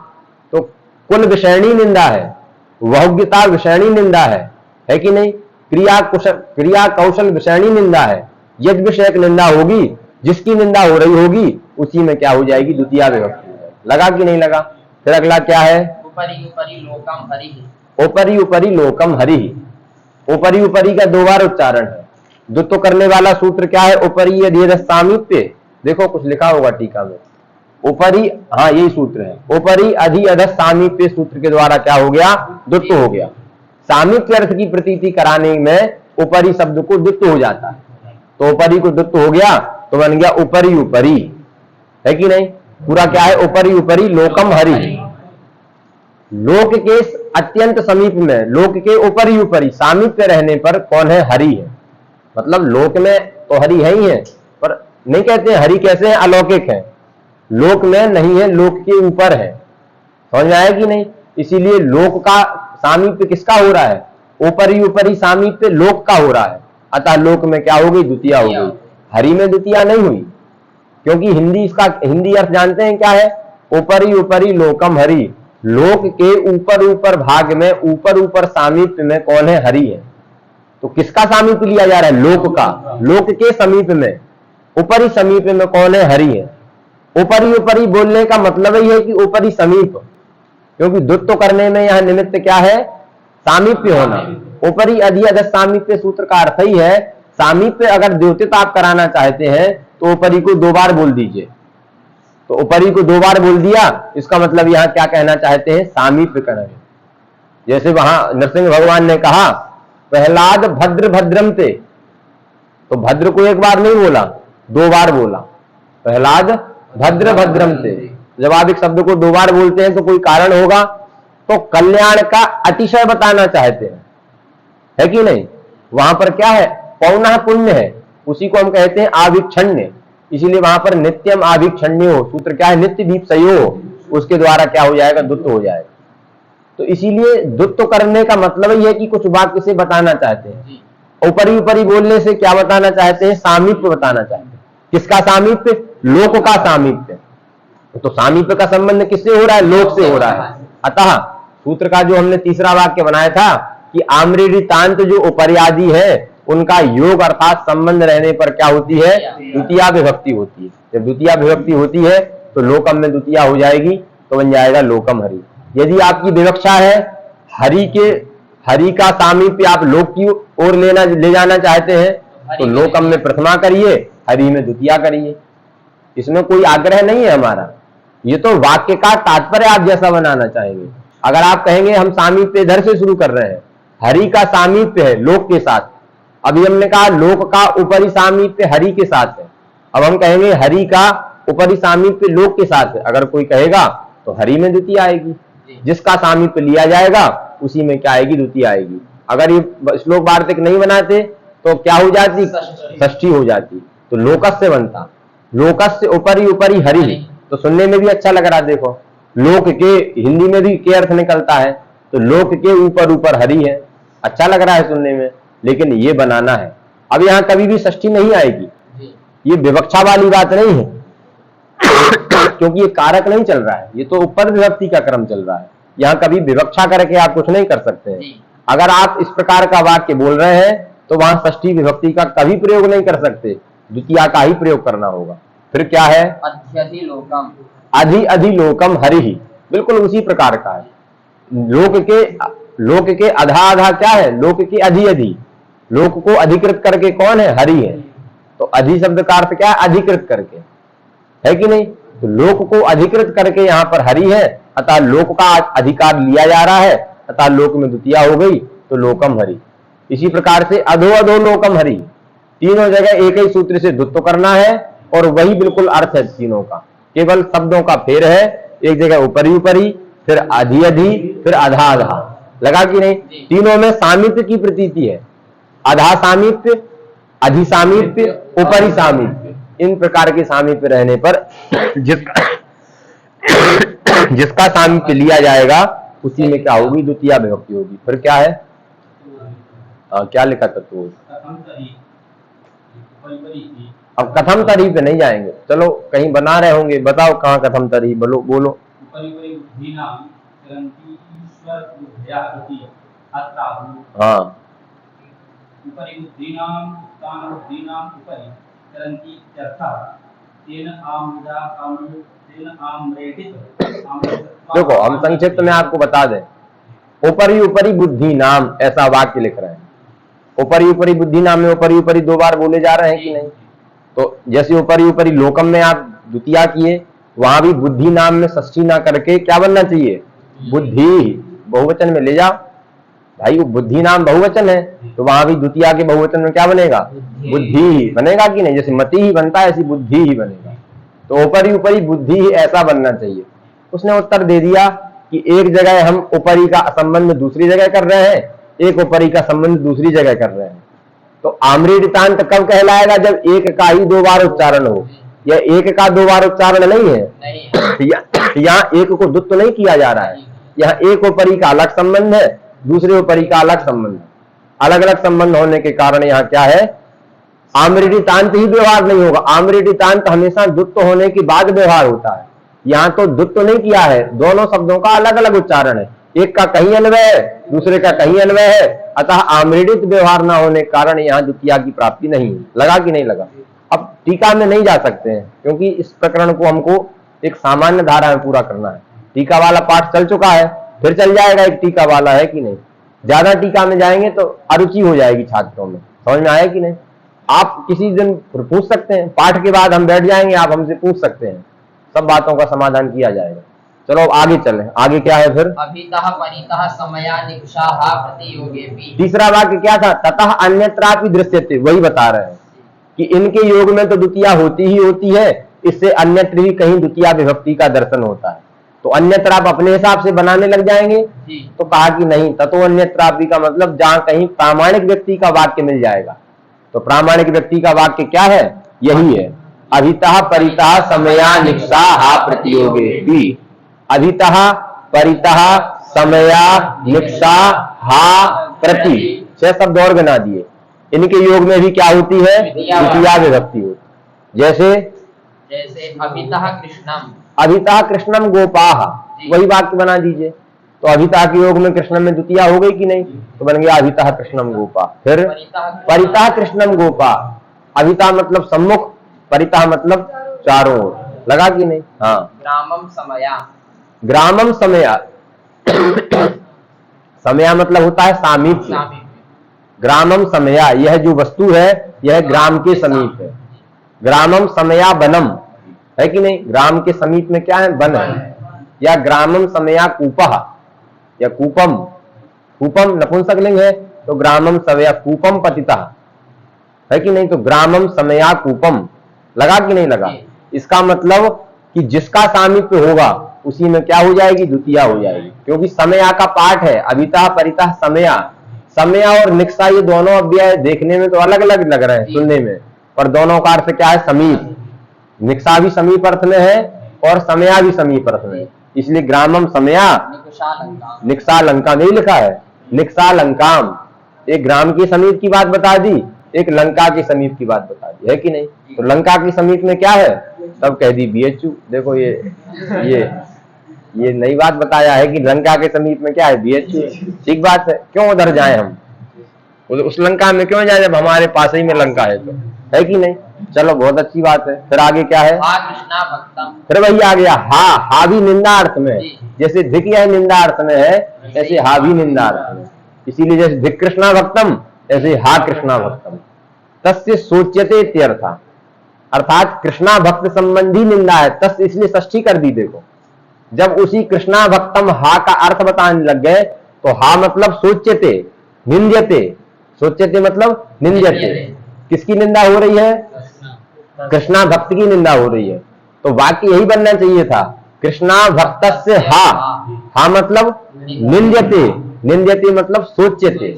तो कुल विषयणी निंदा है, बहुज्ञता विषयणी निंदा है कि नहीं? क्रिया कौशल विषयणी निंदा है। यद विषयक निंदा होगी, जिसकी निंदा हो रही होगी, उसी में क्या हो जाएगी? द्वितीया विभक्ति। लगा कि नहीं लगा? फिर अगला क्या है? उपरि उपरि लोकम हरि। उपरि उपरि लोकम हरि। उपरि उपरि का दो बार उच्चारण है। द्वित्व करने वाला सूत्र क्या है? उपरि यदि सामीप्य। देखो कुछ लिखा होगा टीका में, उपरि, हाँ यही सूत्र है। उपरि अधि अध सामीप्य सूत्र के द्वारा क्या हो गया? द्वित्व हो गया। सामीप्य अर्थ की प्रतीति कराने में उपरि शब्द को द्वित्व हो जाता है। तो उपरि को द्वित्व हो गया तो बन गया उपरि उपरि, है कि नहीं? पूरा क्या है? उपरि उपरि लोकम हरि। लोक के अत्यंत समीप में, लोक के ऊपरी ऊपरी सामीप्य रहने पर कौन है? हरि है। मतलब लोक में तो हरि है ही है, पर नहीं कहते हैं हरि कैसे है? अलौकिक है, लोक में नहीं है, लोक के ऊपर है। समझ में आया कि नहीं? इसीलिए लोक का सामीप्य किसका हो रहा है? ऊपरी ऊपरी सामीप्य लोक का हो रहा है। अतः लोक में क्या हो गई? द्वितीया हो गई। हरि में द्वितीया नहीं हुई, क्योंकि हिंदी अर्थ जानते हैं क्या है? ऊपरी ऊपरी लोकम हरि। लोक के ऊपर ऊपर भाग में, ऊपर ऊपर सामीप्य में कौन है? हरि है। तो किसका सामीप्य लिया जा रहा है? लोक का। लोक के समीप में, ऊपरी समीप में कौन है? हरि है। ऊपरी ऊपरी बोलने का मतलब ही है कि ऊपरी समीप, क्योंकि द्वित्व करने में यह निमित्त क्या है? सामीप्य होना। ऊपरी अधि अध सामीप्य सूत्र का अर्थ ही है सामीप्य। अगर द्योतित आप कराना चाहते हैं तो ऊपरी को दो बार बोल दीजिए। तो ऊपरी को दो बार बोल दिया, इसका मतलब यहां क्या कहना चाहते हैं? सामीप्य करेंगे। जैसे वहां नरसिंह भगवान ने कहा प्रहलाद भद्र भद्रम ते, तो भद्र को एक बार नहीं बोला, दो बार बोला। प्रहलाद भद्र भद्रम ते। जब आप एक शब्द को दो बार बोलते हैं तो कोई कारण होगा, तो कल्याण का अतिशय बताना चाहते हैं, है कि नहीं? वहां पर क्या है? पौना पुण्य है, उसी को हम कहते हैं आविक्षण्य। इसीलिए वहां पर नित्यम आभिक्षण्यो, सूत्र क्या है, नित्य भीपसयो, उसके द्वारा क्या हो जाएगा, द्वुत्व हो जाएगा। तो इसीलिए द्वुत्व करने का मतलब ही है कि कुछ वाक्य से बताना चाहते हैं। ऊपरी ऊपरी बोलने से क्या बताना चाहते हैं, सामीप्य बताना चाहते हैं। किसका सामीप्य, लोक का सामीप्य। तो सामीप्य का संबंध किससे हो रहा है, लोक से हो रहा है। अतः सूत्र का जो हमने तीसरा वाक्य बनाया था कि आम्रीडितांत जो उपरियादि है उनका योग अर्थात संबंध रहने पर क्या होती है, द्वितीया विभक्ति होती है। जब द्वितीया विभक्ति होती है तो लोकम में द्वितीया हो जाएगी, तो बन जाएगा लोकम हरि। यदि आपकी विवक्षा है हरि का सामीप्य आप लोक की ओर ले जाना चाहते हैं तो लोकम में प्रथमा करिए, हरि में द्वितीया करिए। इसमें कोई आग्रह नहीं है हमारा, ये तो वाक्य का तात्पर्य आप जैसा बनाना चाहेंगे। अगर आप कहेंगे हम सामीप्य इधर से शुरू कर रहे हैं, हरि का सामीप्य है लोक के साथ, अभी हमने कहा लोक का ऊपरी सामीप्य हरि के साथ है, अब हम कहेंगे हरि का ऊपरी सामीप्य लोक के साथ है। अगर कोई कहेगा तो हरि में द्वितीय आएगी, जिसका सामीप्य लिया जाएगा उसी में क्या आएगी, द्वितीय आएगी। अगर ये श्लोक वार्तिक नहीं बनाते तो क्या हो जाती, षष्ठी हो जाती। तो लोकस से बनता, लोकस से ऊपरी ऊपरी हरि, तो सुनने में भी अच्छा लग रहा है। देखो लोक के हिंदी में भी के अर्थ निकलता है, तो लोक के ऊपर ऊपर हरि है, अच्छा लग रहा है सुनने में, लेकिन ये बनाना है। अब यहाँ कभी भी षष्ठी नहीं आएगी, ये विवक्षा वाली बात नहीं है क्योंकि ये कारक नहीं चल रहा है, ये तो ऊपर विभक्ति का क्रम चल रहा है। यहाँ कभी विवक्षा करके आप कुछ नहीं कर सकते हैं। अगर आप इस प्रकार का वाक्य बोल रहे हैं तो वहां षष्ठी विभक्ति का कभी प्रयोग नहीं कर सकते, द्वितीया का ही प्रयोग करना होगा। फिर क्या है, अध्यधिलोकम, अधि अधिलोकम हरि, बिल्कुल उसी प्रकार का है। लोक के अधा आधा क्या है, लोक के अधि अधि, लोक को अधिकृत करके कौन है, हरि है। तो अधि शब्द का अर्थ क्या है, अधिकृत करके, है कि नहीं। तो लोक को अधिकृत करके यहाँ पर हरि है, अतः लोक का अधिकार लिया जा रहा है, अतः लोक में द्वितीया हो गई तो लोकम हरि। इसी प्रकार से अधो अधो लोकम हरि, तीनों जगह एक ही सूत्र से द्वुत्व करना है और वही बिल्कुल अर्थ है तीनों का, केवल शब्दों का फेर है। एक जगह ऊपरी ऊपरी, फिर अधि अधि, फिर आधा आधा, लगा कि नहीं। तीनों में सामीप्य की प्रतीति है, आधा सामीप्य, अधि सामीप्य, ऊपरी सामीप्य। इन प्रकार के सामीप्य रहने पर जिसका सामीप्य लिया जाएगा उसी में क्या होगी, द्वितीया विभक्ति होगी। फिर क्या है, क्या लिखा था तो, अब कथम तरी पे नहीं जाएंगे, चलो कहीं बना रहे होंगे, बताओ कहाँ कथम तरी, बोलो बोलो। हाँ, देखो हम संक्षिप्त में आपको बता दें, ऊपरी ऊपरी बुद्धि नाम ऐसा वाक्य लिख रहे हैं। ऊपरी ऊपरी बुद्धि नाम में ऊपरी ऊपरी दो बार बोले जा रहे हैं कि नहीं। तो जैसे ऊपरी ऊपरी लोकम में आप द्वितीया किए, वहां भी बुद्धि नाम में षष्ठी ना करके क्या बनना चाहिए, बुद्धि, बहुवचन में ले जाओ भाई। वो बुद्धि नाम बहुवचन है तो वहां भी द्वितीया के बहुवचन में क्या बनेगा, बुद्धि ही बनेगा कि नहीं। जैसे मति ही बनता है ऐसी बुद्धि ही बनेगा। तो ऊपरी ऊपरी बुद्धि ही ऐसा बनना चाहिए। उसने उत्तर दे दिया कि एक जगह हम ऊपरी का संबंध दूसरी जगह कर रहे हैं, एक ऊपरी का संबंध दूसरी जगह कर रहे हैं। तो आम्रीडितांत कब कहलाएगा, जब एक का ही दो बार उच्चारण हो। यह एक का दो बार उच्चारण नहीं है, यहाँ एक को द्वुत्व नहीं किया जा रहा है, यहाँ एक ऊपरी का अलग संबंध है, दूसरे ऊपरी का अलग संबंध है। अलग अलग संबंध होने के कारण यहाँ क्या है, आम्रीडितांत ही व्यवहार नहीं होगा। आम्रीडितांत हमेशा द्वुत्व होने के बाद व्यवहार होता है। यहाँ तो द्वुत्व नहीं किया है, दोनों शब्दों का अलग अलग उच्चारण है, एक का कहीं अन्वय है, दूसरे का कहीं अन्वय है। अतः आम्रीडित व्यवहार न होने के कारण यहाँ द्वितीया की प्राप्ति नहीं। लगा कि नहीं लगा। अब टीका में नहीं जा सकते हैं क्योंकि इस प्रकरण को हमको एक सामान्य धारा में पूरा करना है। टीका वाला पाठ चल चुका है, फिर चल जाएगा एक टीका वाला, है कि नहीं। ज्यादा टीका में जाएंगे तो अरुचि हो जाएगी छात्रों में, समझ में आया कि नहीं। आप किसी दिन पूछ सकते हैं, पाठ के बाद हम बैठ जाएंगे, आप हमसे पूछ सकते हैं, सब बातों का समाधान किया जाएगा। चलो अब आगे चलें, आगे क्या है फिर, अभितः परितः समयानिक्षाः प्रतियोगेपि। तीसरा वाक्य क्या था, ततः अन्यत्रापि दृश्यते, वही बता रहे हैं कि इनके योग में तो द्वितीया होती ही होती है, इससे अन्यत्र भी कहीं द्वितीया विभक्ति का दर्शन होता है। तो अन्यत्र आप अपने हिसाब से बनाने लग जाएंगे। तो कहा कि नहीं, ततो अन्यत्रापि का मतलब जहां कहीं प्रामाणिक व्यक्ति का वाक्य मिल जाएगा। तो प्रामाणिक व्यक्ति का वाक्य क्या है, यही है, अभितः परितः समया निक्षा हा प्रतियोगे भी। अभितः परितः समया निक्षा हा प्रति 6 शब्द और बना दिए। इनके योग में भी क्या होती है? द्वितीया विभक्ति होती। जैसे अभितः कृष्णम, अभितः कृष्णम गोपाः, वही वाक्य बना दीजिए। तो अभितः के योग में कृष्णम में द्वितीया हो गई कि नहीं? तो बन गया अभितः कृष्णम गोपा। फिर परितः कृष्णम गोपा, अभितः मतलब सम्मुख, परितः मतलब चारों ओर, लगा कि नहीं? हाँ। ग्रामम समया, ग्रामम समया समया मतलब होता है सामीप्य। ग्रामम समया, यह जो वस्तु है यह ग्राम के समीप है। ग्रामम समया वनम, है कि नहीं? ग्राम के समीप में क्या है? वन है। या ग्रामम समया कूपः या कूपम, कूपम नपुंसकलिंग है तो ग्रामम समया कूपम पतितः, है कि नहीं? तो ग्रामम समया कूपम, लगा कि नहीं लगा? इसका मतलब कि जिसका सामीप्य होगा उसी में क्या हो जाएगी? द्वितीया हो जाएगी, क्योंकि समया का पाठ है। अभितः परितः समया, समया और निक्षा ये दोनों अव्यय देखने में तो अलग अलग लग रहे हैं सुनने में, पर दोनों का अर्थ क्या है? समीप। निक्षा भी समीप अर्थ में है और समया भी समीप अर्थ में है, इसलिए ग्रामम समया निक्षा लंका नहीं लिखा है, निक्षा लंकाम। एक ग्राम के समीप की बात बता दी, एक लंका के समीप की बात बता दी, है कि नहीं? तो लंका के समीप में क्या है? तब कह दी बीएचयू। देखो ये नई बात बताया है कि लंका के समीप में क्या है? बीएचयू। ठीक बात है, क्यों उधर जाए हम? उस लंका में क्यों जाए जब हमारे पास ही में लंका है? तो है कि नहीं? चलो बहुत अच्छी बात है। फिर आगे क्या है? फिर वही आ गया हा भी निंदा अर्थ में, जैसे धिक यह निंदा अर्थ में है ऐसे हा भी निंदा अर्थ में। इसीलिए जैसे धिक कृष्णा भक्तम ऐसे हा कृष्णा भक्तम। तस्य सोच्यते इत्यर्थ, अर्थात कृष्णा भक्त संबंधी निंदा है। तस् इसलिए षष्ठी कर दी। देखो, जब उसी कृष्णा भक्तम हा का अर्थ बताने लग गए तो हा मतलब सोच्यते, निंद्यते। सोच्यते मतलब निंद्यते। किसकी निंदा हो रही है? कृष्णा भक्त की निंदा हो रही है। तो वाक्य यही बनना चाहिए था, कृष्णा भक्तस्य हा मतलब निंद्यते, निंद्यते मतलब सोच्यते।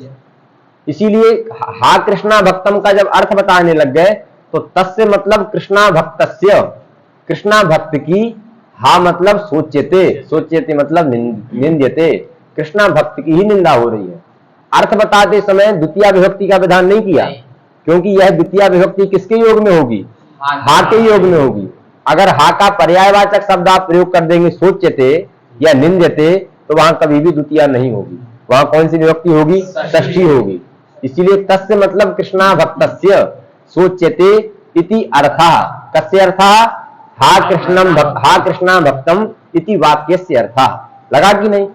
इसीलिए हा कृष्णा भक्तम का जब अर्थ बताने लग गए तो तस्य मतलब कृष्णा भक्तस्य, कृष्णा भक्त की, हा मतलब सोच्यते, सोच्यते मतलब निंद्यते, कृष्णा भक्त की ही निंदा हो रही है। अर्थ बताते समय द्वितीय विभक्ति का विधान नहीं किया, क्योंकि यह द्वितीय विभक्ति किसके योग में होगी? हा के योग में होगी। अगर हा का पर्यायवाचक शब्द आप प्रयोग कर देंगे सोच्यते या निंद्यते तो वहां कभी भी द्वितीय नहीं होगी, वहां कौन सी विभक्ति होगी? षष्ठी होगी। इसीलिए तस्य मतलब कृष्णा भक्तस्य, सोच्यते इति अर्थः। कस्य अर्थः? हा कृष्णा भक्तम इति वाक्यस्य अर्थः, लगा कि नहीं?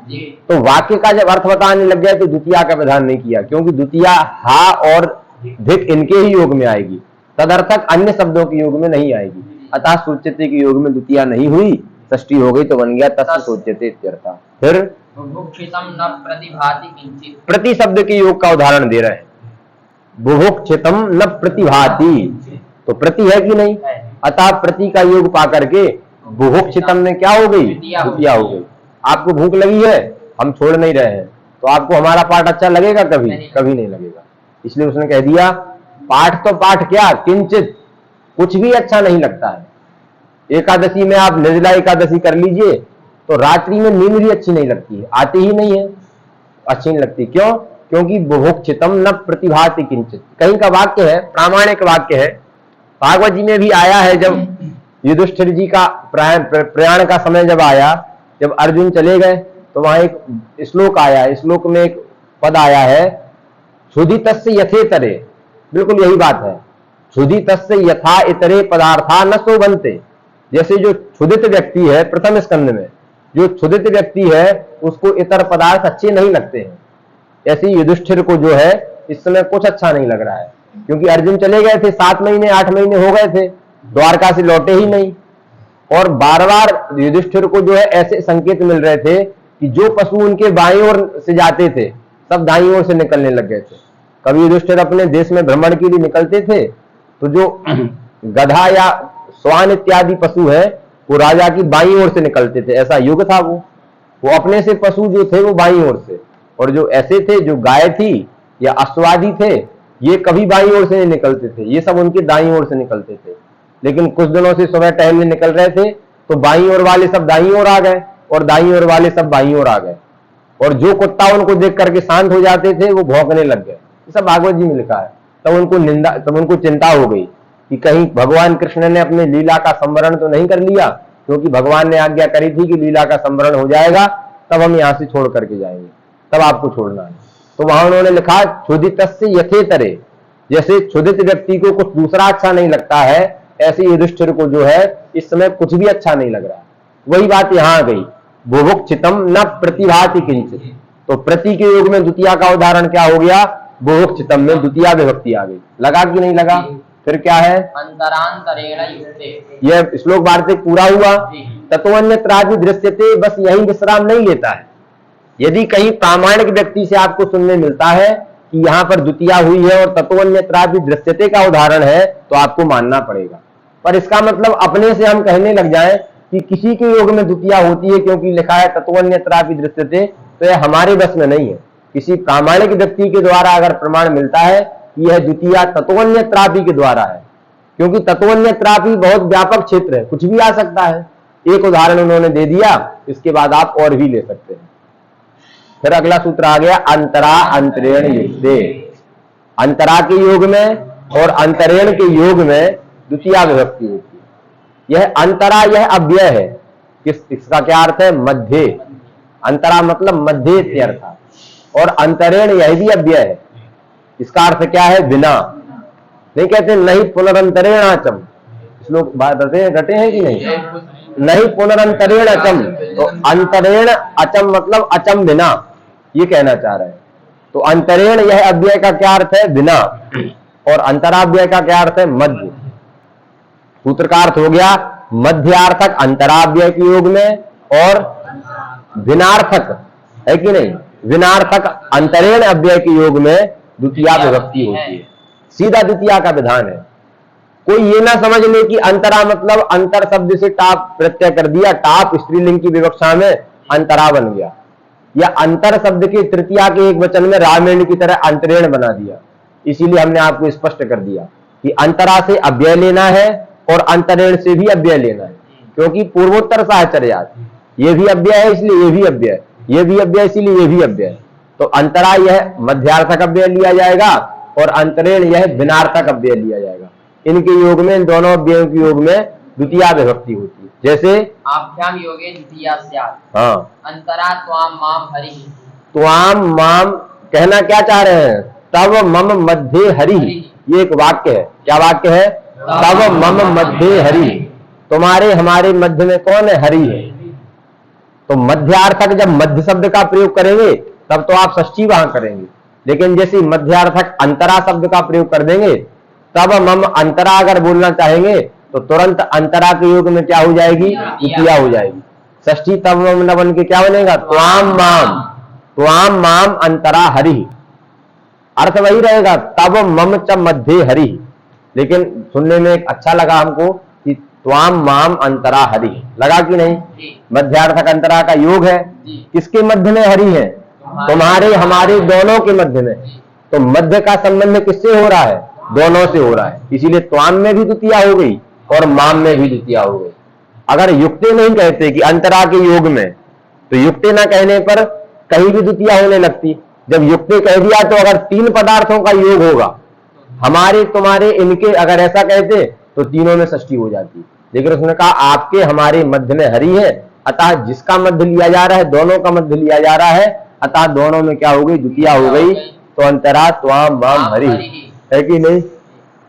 तो वाक्य का जब अर्थ बताने लग गया तो द्वितीया का विधान नहीं किया, क्योंकि द्वितीया हा और धिक इनके ही योग में आएगी, तदर्थक अन्य शब्दों के योग में नहीं आएगी। अतः सोच्यते के योग में द्वितीया नहीं हुई, षष्ठी हो गई, तो बन गया तस्य सोच्यते इत्यर्थः। फिर बुभुक्षितम न प्रतिभाति किंचित, प्रति शब्द के योग का उदाहरण दे रहे हैं। बुभुक्षितम न प्रतिभाति, तो प्रति है कि नहीं? अतः प्रति का योग पा करके बुभुक्षितम में क्या हो गई? द्वितीया हो गई। आपको भूख लगी है, हम छोड़ नहीं रहे हैं, तो आपको हमारा पाठ अच्छा लगेगा? कभी कभी नहीं लगेगा। इसलिए उसने कह दिया पाठ तो पाठ क्या, किंचित कुछ भी अच्छा नहीं लगता है। एकादशी में आप निर्जला एकादशी कर लीजिए तो रात्रि में नींद भी अच्छी नहीं लगती है, आती ही नहीं है, अच्छी नहीं लगती। क्यों? क्योंकि बुभुक्षितम न प्रतिभाति किंचित, कहीं का वाक्य है, प्रामाणिक वाक्य है। भागवत जी में भी आया है, जब युधिष्ठिर जी का प्रयाण का समय जब आया, जब अर्जुन चले गए तो वहां एक श्लोक आया, श्लोक में एक पद आया है, क्षुधितस्य यथेतरे, बिल्कुल यही बात है, क्षुधितस्य यथा इतरे पदार्था न शोभन्ते। जैसे जो क्षुधित व्यक्ति है, प्रथम स्कंद में जो क्षुधित व्यक्ति है उसको इतर पदार्थ अच्छे नहीं लगते हैं, ऐसे युधिष्ठिर को जो है इस समय कुछ अच्छा नहीं लग रहा है, क्योंकि अर्जुन चले गए थे, 7 महीने 8 महीने हो गए थे, द्वारका से लौटे ही नहीं, और बार बार युधिष्ठिर को जो है ऐसे संकेत मिल रहे थे कि जो पशु उनके बाईं ओर से जाते थे सब दाईं ओर से निकलने लग गए थे। कभी युधिष्ठिर अपने देश में भ्रमण के लिए निकलते थे तो जो गधा या स्वान इत्यादि पशु है वो राजा की बाईं ओर से निकलते थे, ऐसा युग था। वो अपने से पशु जो थे वो बाईं ओर से, और जो ऐसे थे जो गाय थी या अश्वादी थे ये कभी बाईं ओर से नहीं निकलते थे, ये सब उनके दाईं ओर से निकलते थे। लेकिन कुछ दिनों से सुबह टहलने निकल रहे थे तो बाईं ओर वाले सब दाईं ओर आ गए और दाईं ओर वाले सब बाईं ओर आ गए, और जो कुत्ता उनको देख करके शांत हो जाते थे वो भौंकने लग गए। ये सब भागवत जी में लिखा है। तब उनको चिंता हो गई कि कहीं भगवान कृष्ण ने अपने लीला का संवरण तो नहीं कर लिया, क्योंकि भगवान ने आज्ञा करी थी कि लीला का संवरण हो जाएगा तब हम यहां से छोड़ करके जाएंगे, तब आपको छोड़ना है। तो वहां उन्होंने लिखा क्षुदितस्य यथेतरे, जैसे क्षुदित व्यक्ति को कुछ दूसरा अच्छा नहीं लगता है, ऐसे युधिष्ठिर को जो है इस समय कुछ भी अच्छा नहीं लग रहा। वही बात यहां आ गई, बुभुक्षितम न प्रतिभाति किंचित। तो प्रति के योग में द्वितीया का उदाहरण क्या हो गया, बुभुक्षितम में द्वितीया विभक्ति आ गई। लगा कि नहीं लगा? फिर क्या है, अंतरांतरेण युक्ते। यह श्लोक वार्तिक पूरा हुआ। तत्वन्यत्रापि दृश्यते, बस यही विश्राम नहीं लेता है। यदि कहीं प्रामाणिक व्यक्ति से आपको सुनने मिलता है कि यहां पर द्वितीया हुई है और तत्वन्यत्रापि दृश्यते का उदाहरण है, तो आपको मानना पड़ेगा। पर इसका मतलब अपने से हम कहने लग जाएं कि किसी के योग में द्वितीया होती है क्योंकि लिखा है तत्वन्यत्रापि दृश्यते, तो यह हमारे बस में नहीं है। किसी प्रामाणिक व्यक्ति के द्वारा अगर प्रमाण मिलता है कि यह द्वितीया तत्वन्यत्रापि के द्वारा है, क्योंकि तत्वन्यत्रापि बहुत व्यापक क्षेत्र है, कुछ भी आ सकता है। एक उदाहरण उन्होंने दे दिया, इसके बाद आप और भी ले सकते हैं। फिर अगला सूत्र आ गया अंतरा अंतरेण युक्ते। अंतरा के योग में और अंतरेण के योग में द्वितीया विभक्ति होती है। यह अंतरा, यह अव्यय है। इसका क्या अर्थ है, मध्य। अंतरा मतलब मध्य अर्थ, और अंतरेण यह भी अव्यय है। इसका अर्थ क्या है, बिना। नहीं कहते नहीं पुनरंतरेण अचम, इस लोग बात रटे हैं कि नहीं, नहीं पुनरंतरेण अचम। तो अंतरेण अचम मतलब अचम बिना, ये कहना चाह रहे हैं। तो अंतरेण यह अव्यय का क्या अर्थ है, बिना, और अंतराव्यय का क्या अर्थ है, मध्य। सूत्र का अर्थ हो गया मध्यार्थक अंतराव्यय के योग में और भिन्नार्थक, है कि नहीं, भिन्नार्थक अंतरेण अव्यय के योग में द्वितीया विभक्ति होती है। सीधा द्वितीया का विधान है। कोई ये ना समझ ले कि अंतरा मतलब अंतर शब्द से टाप प्रत्यय कर दिया, टाप स्त्रीलिंग की विवक्षा में अंतरा बन गया, या अंतर शब्द के तृतीया के एक वचन में रामेण की तरह अंतरेण बना दिया। इसीलिए हमने आपको स्पष्ट कर दिया कि अंतरा से अव्यय लेना है और अंतरेण से भी अव्यय लेना है, क्योंकि पूर्वोत्तर साहचर्यात, ये भी अव्यय है इसलिए ये भी अव्यय, ये भी अव्यय इसलिए ये भी अव्यय। तो अंतरा यह मध्यार्थक अव्यय लिया जाएगा और अंतरेण यह भिन्नार्थक अव्यय लिया जाएगा। इनके योग में, इन दोनों अव्ययों के योग में द्वितीया विभक्ति होती है। जैसे आभ्याम योगे द्वितीया स्यात्। हाँ, अंतरा त्वाम माम हरि। त्वाम माम कहना क्या चाह रहे हैं, तब मम मध्ये हरि। ये एक वाक्य है। क्या वाक्य है, तब मम मध्ये हरि। तुम्हारे हमारे मध्य में कौन है, हरि है। तो मध्यार्थक जब मध्य शब्द का प्रयोग करेंगे तब तो आप षष्ठी वहां करेंगे, लेकिन जैसे मध्यार्थक अंतरा शब्द का प्रयोग कर देंगे तब मम अंतरा अगर बोलना चाहेंगे तो तुरंत अंतरा के योग में क्या हो जाएगी, द्वितीया हो जाएगी। षष्ठी तब मम न बन के क्या बनेगा, त्वाम माम अंतरा हरि। अर्थ वही रहेगा, तब मम च मध्य हरि। लेकिन सुनने में एक अच्छा लगा हमको कि त्वाम माम अंतरा हरि। लगा कि नहीं, मध्यार्थक अंतरा का योग है। किसके मध्य में हरि है, तुम्हारे हमारे दोनों के मध्य में। तो मध्य का संबंध किससे हो रहा है, दोनों से हो रहा है। इसीलिए त्वाम में भी द्वितीया हो गई और माम में भी द्वितीया हो गई। अगर युक्ते नहीं कहते कि अंतरा के योग में, तो युक्ते ना कहने पर कहीं भी द्वितीया होने लगती। जब युक्ते कह दिया तो अगर तीन पदार्थों का योग होगा, हमारे तुम्हारे इनके, अगर ऐसा कहते तो तीनों में षष्ठी हो जाती। लेकिन उसने कहा आपके हमारे मध्य में हरि है, अतः जिसका मध्य लिया जा रहा है, दोनों का मध्य लिया जा रहा है, अतः दोनों में क्या हो गई, द्वितीया हो गई। तो अंतरा त्वाम माम हरि, है कि नहीं।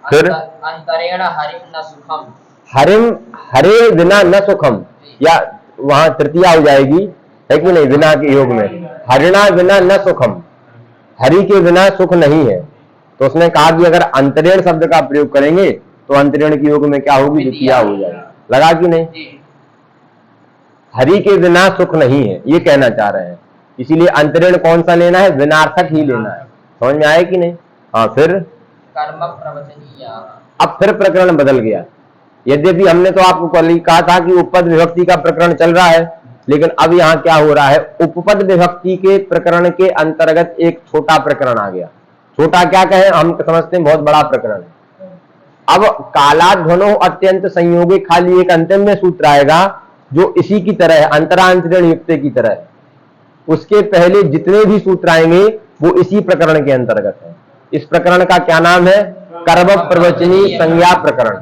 फिर अंतरेण हरिम न सुखम। हरिम हरे बिना न सुखम, या वहां तृतीया हो जाएगी, है कि नहीं, बिना के योग में। हरिणा बिना न सुखम, हरि के बिना सुख नहीं है। तो उसने कहा कि अगर अंतरेण शब्द का प्रयोग करेंगे तो अंतरेण के योग में क्या होगी, द्वितीया हो जाएगी। लगा कि नहीं, हरि के बिना सुख नहीं है, ये कहना चाह रहे हैं। इसीलिए अंतरेण कौन सा लेना है, विनार्थक ही लेना है। समझ में आया कि नहीं। हाँ, फिर कर्म प्रवचनीय। अब फिर प्रकरण बदल गया। यद्यपि हमने तो आपको कल ही कहा था कि उपपद विभक्ति का प्रकरण चल रहा है, लेकिन अब यहाँ क्या हो रहा है, उपपद विभक्ति के प्रकरण के अंतर्गत एक छोटा प्रकरण आ गया। छोटा क्या कहे, हम समझते हैं बहुत बड़ा प्रकरण है। अब कालाध्वनो अत्यंत संयोगे खाली एक अंतिम में सूत्र आएगा जो इसी की तरह है, अंतरांतरण युक्त की तरह है। उसके पहले जितने भी सूत्र आएंगे वो इसी प्रकरण के अंतर्गत है। इस प्रकरण का क्या नाम है? कर्म प्रवचनी संज्ञा प्रकरण।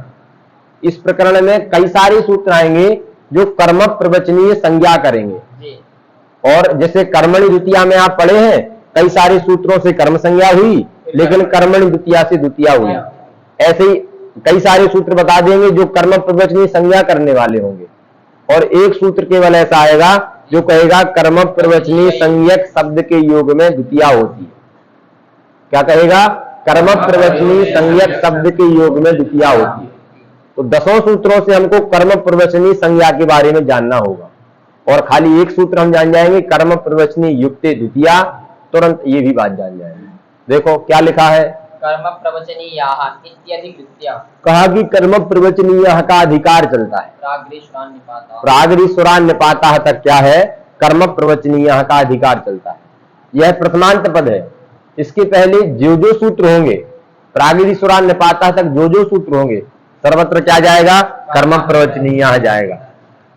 इस प्रकरण में कई सारे सूत्र आएंगे जो कर्म प्रवचनीय संज्ञा करेंगे। और जैसे कर्मणि द्वितीया में आप पढ़े हैं, कई सारे सूत्रों से कर्म संज्ञा हुई, लेकिन कर्मणि द्वितीया से द्वितीया हुई। ऐसे ही कई सारे सूत्र बता देंगे जो कर्म प्रवचनीय संज्ञा करने वाले होंगे, और एक सूत्र केवल ऐसा आएगा जो कहेगा कर्म प्रवचनीय संज्ञक शब्द के योग में द्वितीया होती है। क्या कहेगा? कर्म प्रवचनीय संज्ञक शब्द के योग में द्वितीया होती है। तो 10 सूत्रों से हमको कर्म प्रवचनीय संज्ञा के बारे में जानना होगा, और खाली एक सूत्र हम जान जाएंगे कर्म प्रवचनीय युक्ते द्वितीया, तुरंत ये भी बात जान जाएंगे। देखो क्या लिखा है, कर्म प्रवचनीयाः इत्यधि कृत्या कहा कि कर्म प्रवचनीय का अधिकार चलता है। प्रागरीश्वरान निपाता तक क्या है? कर्म प्रवचनीय का अधिकार चलता है। यह प्रथमांत पद है। इसके पहले जो जो सूत्र होंगे, प्रागरीश्वरान निपाता तक जो जो सूत्र होंगे, सर्वत्र क्या जाएगा? कर्म प्रवचनीय जाएगा।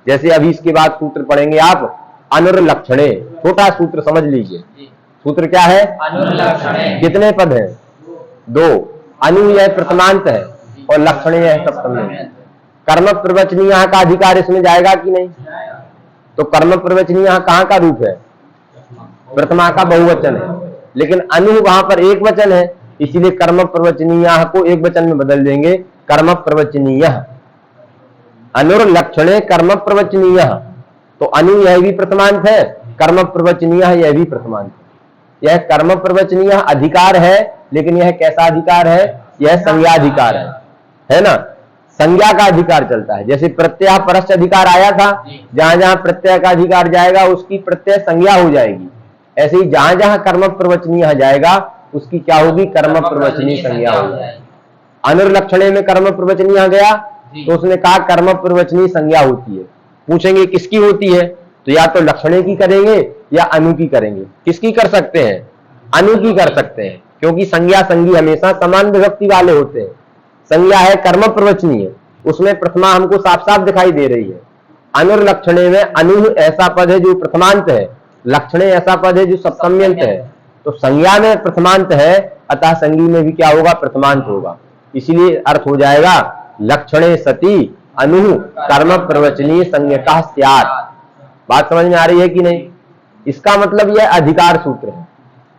जैसे अभी इसके बाद सूत्र पढ़ेंगे आप, अनुर्लक्षणे, छोटा सूत्र समझ लीजिए। सूत्र क्या है? अनुर्लक्षणे। कितने पद हैं? 2। अनु यह प्रथमांत है और लक्षण यह सप्तमी। कर्म प्रवचनीय का अधिकार इसमें जाएगा कि नहीं? तो कर्म प्रवचनीय कहाँ का रूप है? प्रथमा का बहुवचन है, लेकिन अनु वहां पर एक वचन है, इसीलिए कर्म प्रवचनीय को एक वचन में बदल देंगे, कर्म प्रवचनीय। अनुर्लक्षणे कर्म प्रवचनीय। तो अनु यह भी प्रथमांत है, कर्म प्रवचनीय यह भी प्रथमांत है। यह कर्म प्रवचनीय अधिकार है, लेकिन यह कैसा अधिकार है? यह संज्ञाधिकार है ना? संज्ञा का अधिकार चलता है। जैसे प्रत्यय परस्य अधिकार आया था, जहां जहां प्रत्यय का अधिकार जाएगा उसकी प्रत्यय संज्ञा हो जाएगी। ऐसे ही जहां जहां कर्म प्रवचनीय जाएगा उसकी क्या होगी? कर्म प्रवचनीय संज्ञा हो जाएगी। अनुर्लक्षणे में कर्म प्रवचनीय गया तो उसने कहा कर्म प्रवचनीय संज्ञा होती है। पूछेंगे किसकी होती है? तो या तो लक्षणे की करेंगे या अनु की करेंगे। किसकी कर सकते हैं? अनु की कर सकते हैं, क्योंकि संज्ञा संज्ञी हमेशा समान विभक्ति वाले होते हैं। संज्ञा है कर्म प्रवचनीय, उसमें प्रथमा हमको साफ साफ दिखाई दे रही है। अनुर्लक्षणे में अनु ऐसा पद है जो प्रथमांत है, लक्षणे ऐसा पद है जो सप्तम्यंत है। तो संज्ञा में प्रथमांत है, अतः संज्ञी में भी क्या होगा? प्रथमांत होगा। इसीलिए अर्थ हो जाएगा लक्षणे सती अनु कर्म प्रवचनीय संज्ञका स्यात्। बात समझ में आ रही है कि नहीं? इसका मतलब यह अधिकार सूत्र है।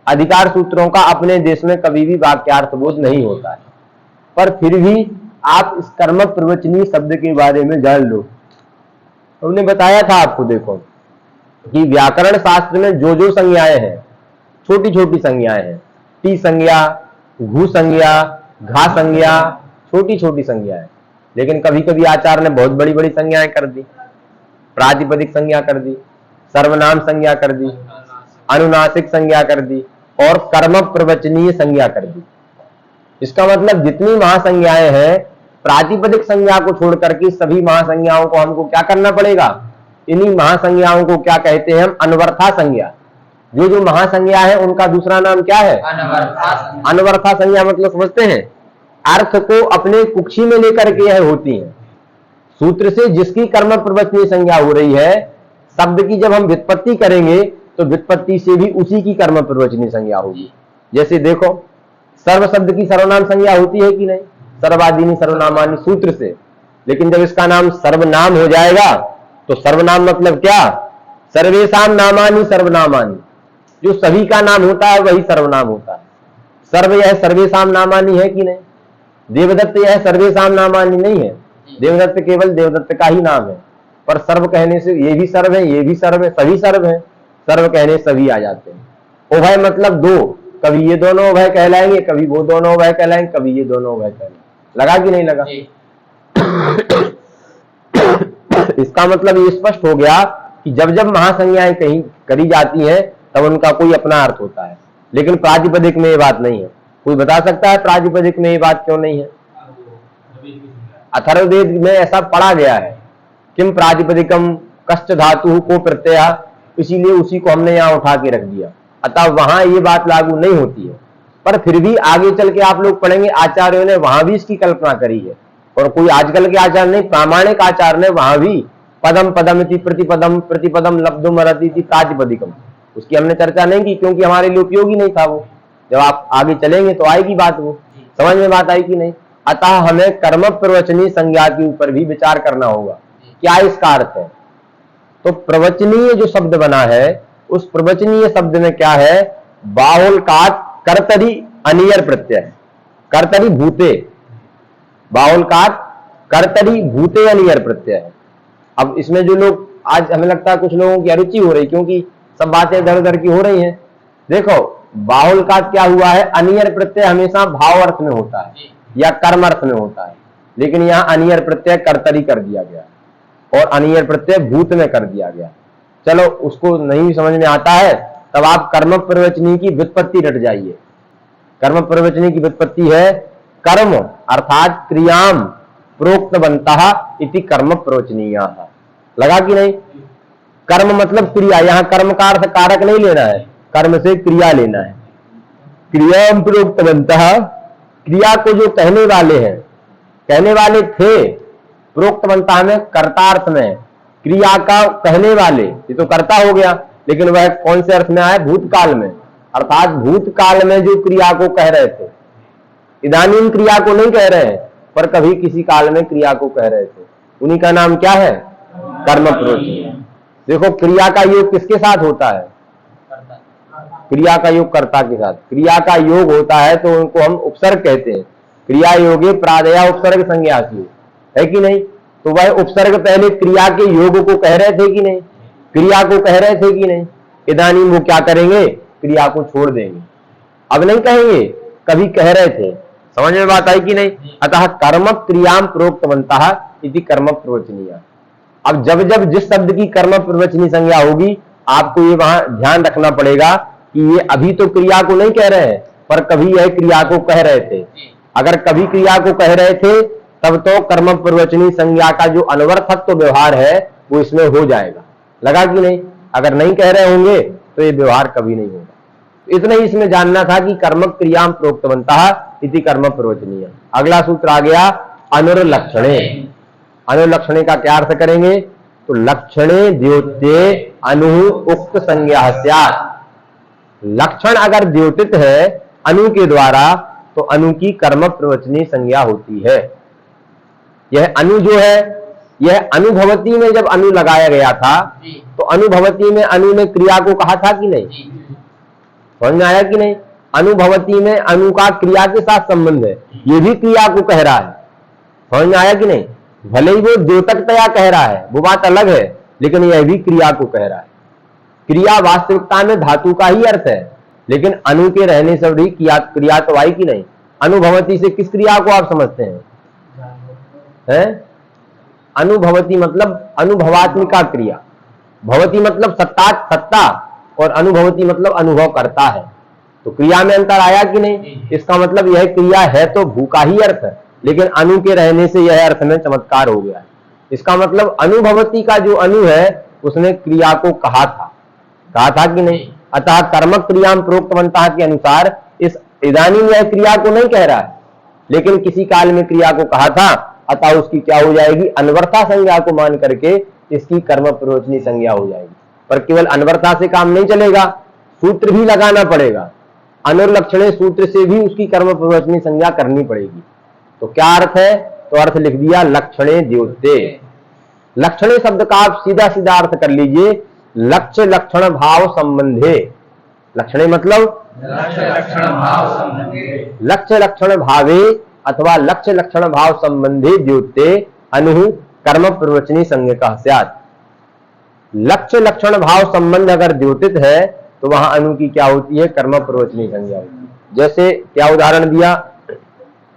अधिकार सूत्रों का अपने देश में कभी भी वाक्यार्थबोध नहीं होता है, पर फिर भी आप इस कर्म प्रवचनीय शब्द के बारे में जान लो। हमने बताया था आपको, देखो कि व्याकरण शास्त्र में जो जो संज्ञाएं हैं, छोटी छोटी संज्ञाएं हैं, टी संज्ञा, घू संज्ञा, घा संज्ञा, छोटी छोटी संज्ञाएं, लेकिन कभी कभी आचार्य ने बहुत बड़ी बड़ी संज्ञाएं कर दी। प्रातिपदिक संज्ञा कर दी, सर्वनाम संज्ञा कर दी, अनुनासिक संज्ञा कर दी और कर्म प्रवचनीय संज्ञा कर दी। इसका मतलब जितनी महासंज्ञाएं हैं, प्रातिपदिक संज्ञा को छोड़ करके सभी महासंज्ञाओं को हमको क्या करना पड़ेगा? इन्हीं महासंज्ञाओं को क्या कहते हैं हम? अनवरथा संज्ञा। जो जो महासंज्ञा है उनका दूसरा नाम क्या है? अनवरथा संज्ञा। मतलब समझते हैं, अर्थ को अपने कुक्षी में लेकर के यह होती है। सूत्र से जिसकी कर्म प्रवचनीय संज्ञा हो रही है, शब्द की जब हम व्युत्पत्ति करेंगे तो व्युत्पत्ति से भी उसी की कर्म प्रवचनीय संज्ञा होगी। जैसे देखो, सर्व शब्द की सर्वनाम संज्ञा होती है कि नहीं? सर्वादीनी सर्वनामानी सूत्र से। लेकिन जब इसका नाम सर्वनाम हो जाएगा तो सर्वनाम मतलब क्या? सर्वेशाम नामानी सर्वनामानी। जो सभी का नाम होता है वही सर्वनाम होता है। सर्व यह सर्वेशाम नामानी है कि नहीं? देवदत्त यह सर्वेशाम नामानी नहीं है। देवदत्त केवल देवदत्त का ही नाम है, पर सर्व कहने से ये भी सर्व है, ये भी सर्व है, सभी सर्व है। सर्व कहने सभी आ जाते हैं। उभय मतलब दो, कभी ये दोनों उभय कहलाएंगे, कभी वो दोनों उभय कहलाएंगे, कभी ये दोनों उभय कहलाएंगे। लगा कि नहीं लगा? इसका मतलब ये स्पष्ट हो गया कि जब जब महासंज्ञाएं कहीं करी जाती हैं तब उनका कोई अपना अर्थ होता है, लेकिन प्रातिपदिक में ये बात नहीं है। कोई बता सकता है प्रातिपदिक में ये बात क्यों नहीं है? अथर्ववेद में ऐसा पढ़ा गया है, किम प्रातिपदिकम कष्ट धातु को प्रत्यय, इसीलिए उसी को हमने यहां उठा के रख दिया। अतः वहां ये बात लागू नहीं होती है। पर फिर भी आगे चल के आप लोग पढ़ेंगे आचार्यों ने वहां भी इसकी कल्पना करी है, और कोई आजकल के आचार्य नहीं, प्रामाणिक आचार्य ने वहां भी पदम पदमिति प्रतिपदम प्रतिपदम लब्धुम अरतिति प्रातिपदिकम, उसकी हमने चर्चा नहीं की क्योंकि हमारे लिए उपयोगी नहीं था वो। जब आप आगे चलेंगे तो आएगी बात, वो समझ में बात आई कि नहीं। अतः हमें कर्म प्रवचनीय संज्ञा के ऊपर भी विचार करना होगा, क्या इसका अर्थ है। तो प्रवचनीय जो शब्द बना है उस प्रवचनीय शब्द में क्या है, बाहुल का कर्तरी अनियर प्रत्यय, कर्तरी भूते, बाहुल का कर्तरी भूते अनियर प्रत्यय है। अब इसमें जो लोग आज हमें लगता है कुछ लोगों की अरुचि हो रही, क्योंकि सब बातें इधर उधर की हो रही हैं। देखो बाहुल का क्या हुआ है, अनियर प्रत्यय हमेशा भाव अर्थ में होता है या कर्म अर्थ में होता है, लेकिन यहाँ अनियर प्रत्यय कर्तरी कर दिया गया और अनियर प्रत्यय भूत में कर दिया गया। चलो उसको नहीं समझ में आता है तब आप कर्म प्रवचनी की व्युत्पत्ति रट जाइए। कर्म प्रवचनी की व्युत्पत्ति है कर्म अर्थात क्रियाम प्रोक्तवन्तः इति कर्म प्रवचनीयाः। लगा कि नहीं, कर्म मतलब क्रिया, यहां कर्म का अर्थ कारक नहीं लेना है, कर्म से क्रिया लेना है। क्रियाम प्रोक्तवन्तः, क्रिया को जो कहने वाले हैं, कहने वाले थे, प्रोक्तवन्तः में कर्तार्थ में, क्रिया का कहने वाले, ये तो कर्ता हो गया, लेकिन वह कौन से अर्थ में आया, भूतकाल में, अर्थात भूतकाल में जो क्रिया को कह रहे थे, इदानीं क्रिया को नहीं कह रहे हैं पर कभी किसी काल में क्रिया को कह रहे थे, उन्हीं का नाम क्या है, कर्म प्रवचनी। देखो क्रिया का योग किसके साथ होता है, क्रिया का योग कर्ता के साथ। क्रिया का योग होता है तो उनको हम उपसर्ग कहते हैं, क्रिया योगे प्रादया उपसर्ग संज्ञासी, है कि नहीं। तो वह उपसर्ग पहले क्रिया के योग को कह रहे थे कि नहीं, क्रिया को कह रहे थे कि नहीं। इदानीं वो क्या करेंगे, क्रिया को छोड़ देंगे, अब नहीं कहेंगे, कभी कह रहे थे। समझ में बात आई कि नहीं। अतः कर्म क्रियाम प्रोक्तवन्तः इति कर्म प्रवचनीय। अब जब जब जिस शब्द की कर्म प्रवचनी संज्ञा होगी आपको ये वहां ध्यान रखना पड़ेगा कि ये अभी तो क्रिया को नहीं कह रहे हैं पर कभी यह क्रिया को कह रहे थे। अगर कभी क्रिया को कह रहे थे तब तो कर्म प्रवचनी संज्ञा का जो अनवर्थत्व व्यवहार है वो इसमें हो जाएगा। लगा कि नहीं। अगर नहीं कह रहे होंगे तो ये व्यवहार कभी नहीं होगा। इतना ही इसमें जानना था कि कर्म क्रियाम प्रोक्तवन्तः इति कर्म प्रवचनीय। अगला सूत्र आ गया अनुर्लक्षणे। अनुलक्षणे का क्या अर्थ करेंगे, तो लक्षणे द्योत्ये अनु उक्त संज्ञा स्यात्। लक्षण अगर द्योतित है अनु के द्वारा तो अनु की कर्म प्रवचनी संज्ञा होती है। यह अनु जो है यह अनुभवती में जब अनु लगाया गया था तो अनुभवती में अनु ने क्रिया को कहा था कि नहीं, समझ में आया कि नहीं। अनुभवती में अनु का क्रिया के साथ संबंध है, ये भी क्रिया को कह रहा है, समझ में आया कि नहीं। भले ही वो द्योतकतया कह रहा है वो बात अलग है, लेकिन यह भी क्रिया को कह रहा है। क्रिया वास्तविकता में धातु का ही अर्थ है, लेकिन अनु के रहने से भी क्रिया तो आई कि नहीं। अनुभवती से किस क्रिया को आप समझते हैं? अनुभवती मतलब अनुभवात्मिका क्रिया, भवती मतलब सत्ता और अनुभवती मतलब अनुभव करता है। तो क्रिया में अंतर आया कि नहीं। इसका मतलब यह क्रिया है तो भू का ही अर्थ है, लेकिन अनु के रहने से यह अर्थ में चमत्कार हो गया है। इसका मतलब अनुभवती का जो अनु है उसने क्रिया को कहा था कि नहीं। अतः कर्म क्रियाम प्रोक्तवन्तः के अनुसार इस इदानीं यह क्रिया को नहीं कह रहा है, लेकिन किसी काल में क्रिया को कहा था, अतः उसकी क्या हो जाएगी, अनवरता संज्ञा को मान करके इसकी कर्म प्रवचनी संज्ञा हो जाएगी। पर केवल अनवरता से काम नहीं चलेगा, सूत्र भी लगाना पड़ेगा। अनुर्लक्षणे सूत्र से भी उसकी कर्म प्रवचनी संज्ञा करनी पड़ेगी। तो क्या अर्थ है, तो अर्थ लिख दिया लक्षणे द्योत्ये। लक्षणे शब्द का आप सीधा सीधा अर्थ कर लीजिए, लक्ष्य लक्षण भाव संबंधे। लक्षणे मतलब लक्ष्य लक्षण भावे अथवा लक्ष्य लक्षण भाव संबंधी द्योत्ये अनु कर्म प्रवचनी संज्ञा स्यात्। लक्ष्य लक्षण भाव संबंध अगर द्योतित है तो वहां अनु की क्या होती है, कर्म प्रवचनी संज्ञा होती है। जैसे क्या उदाहरण दिया,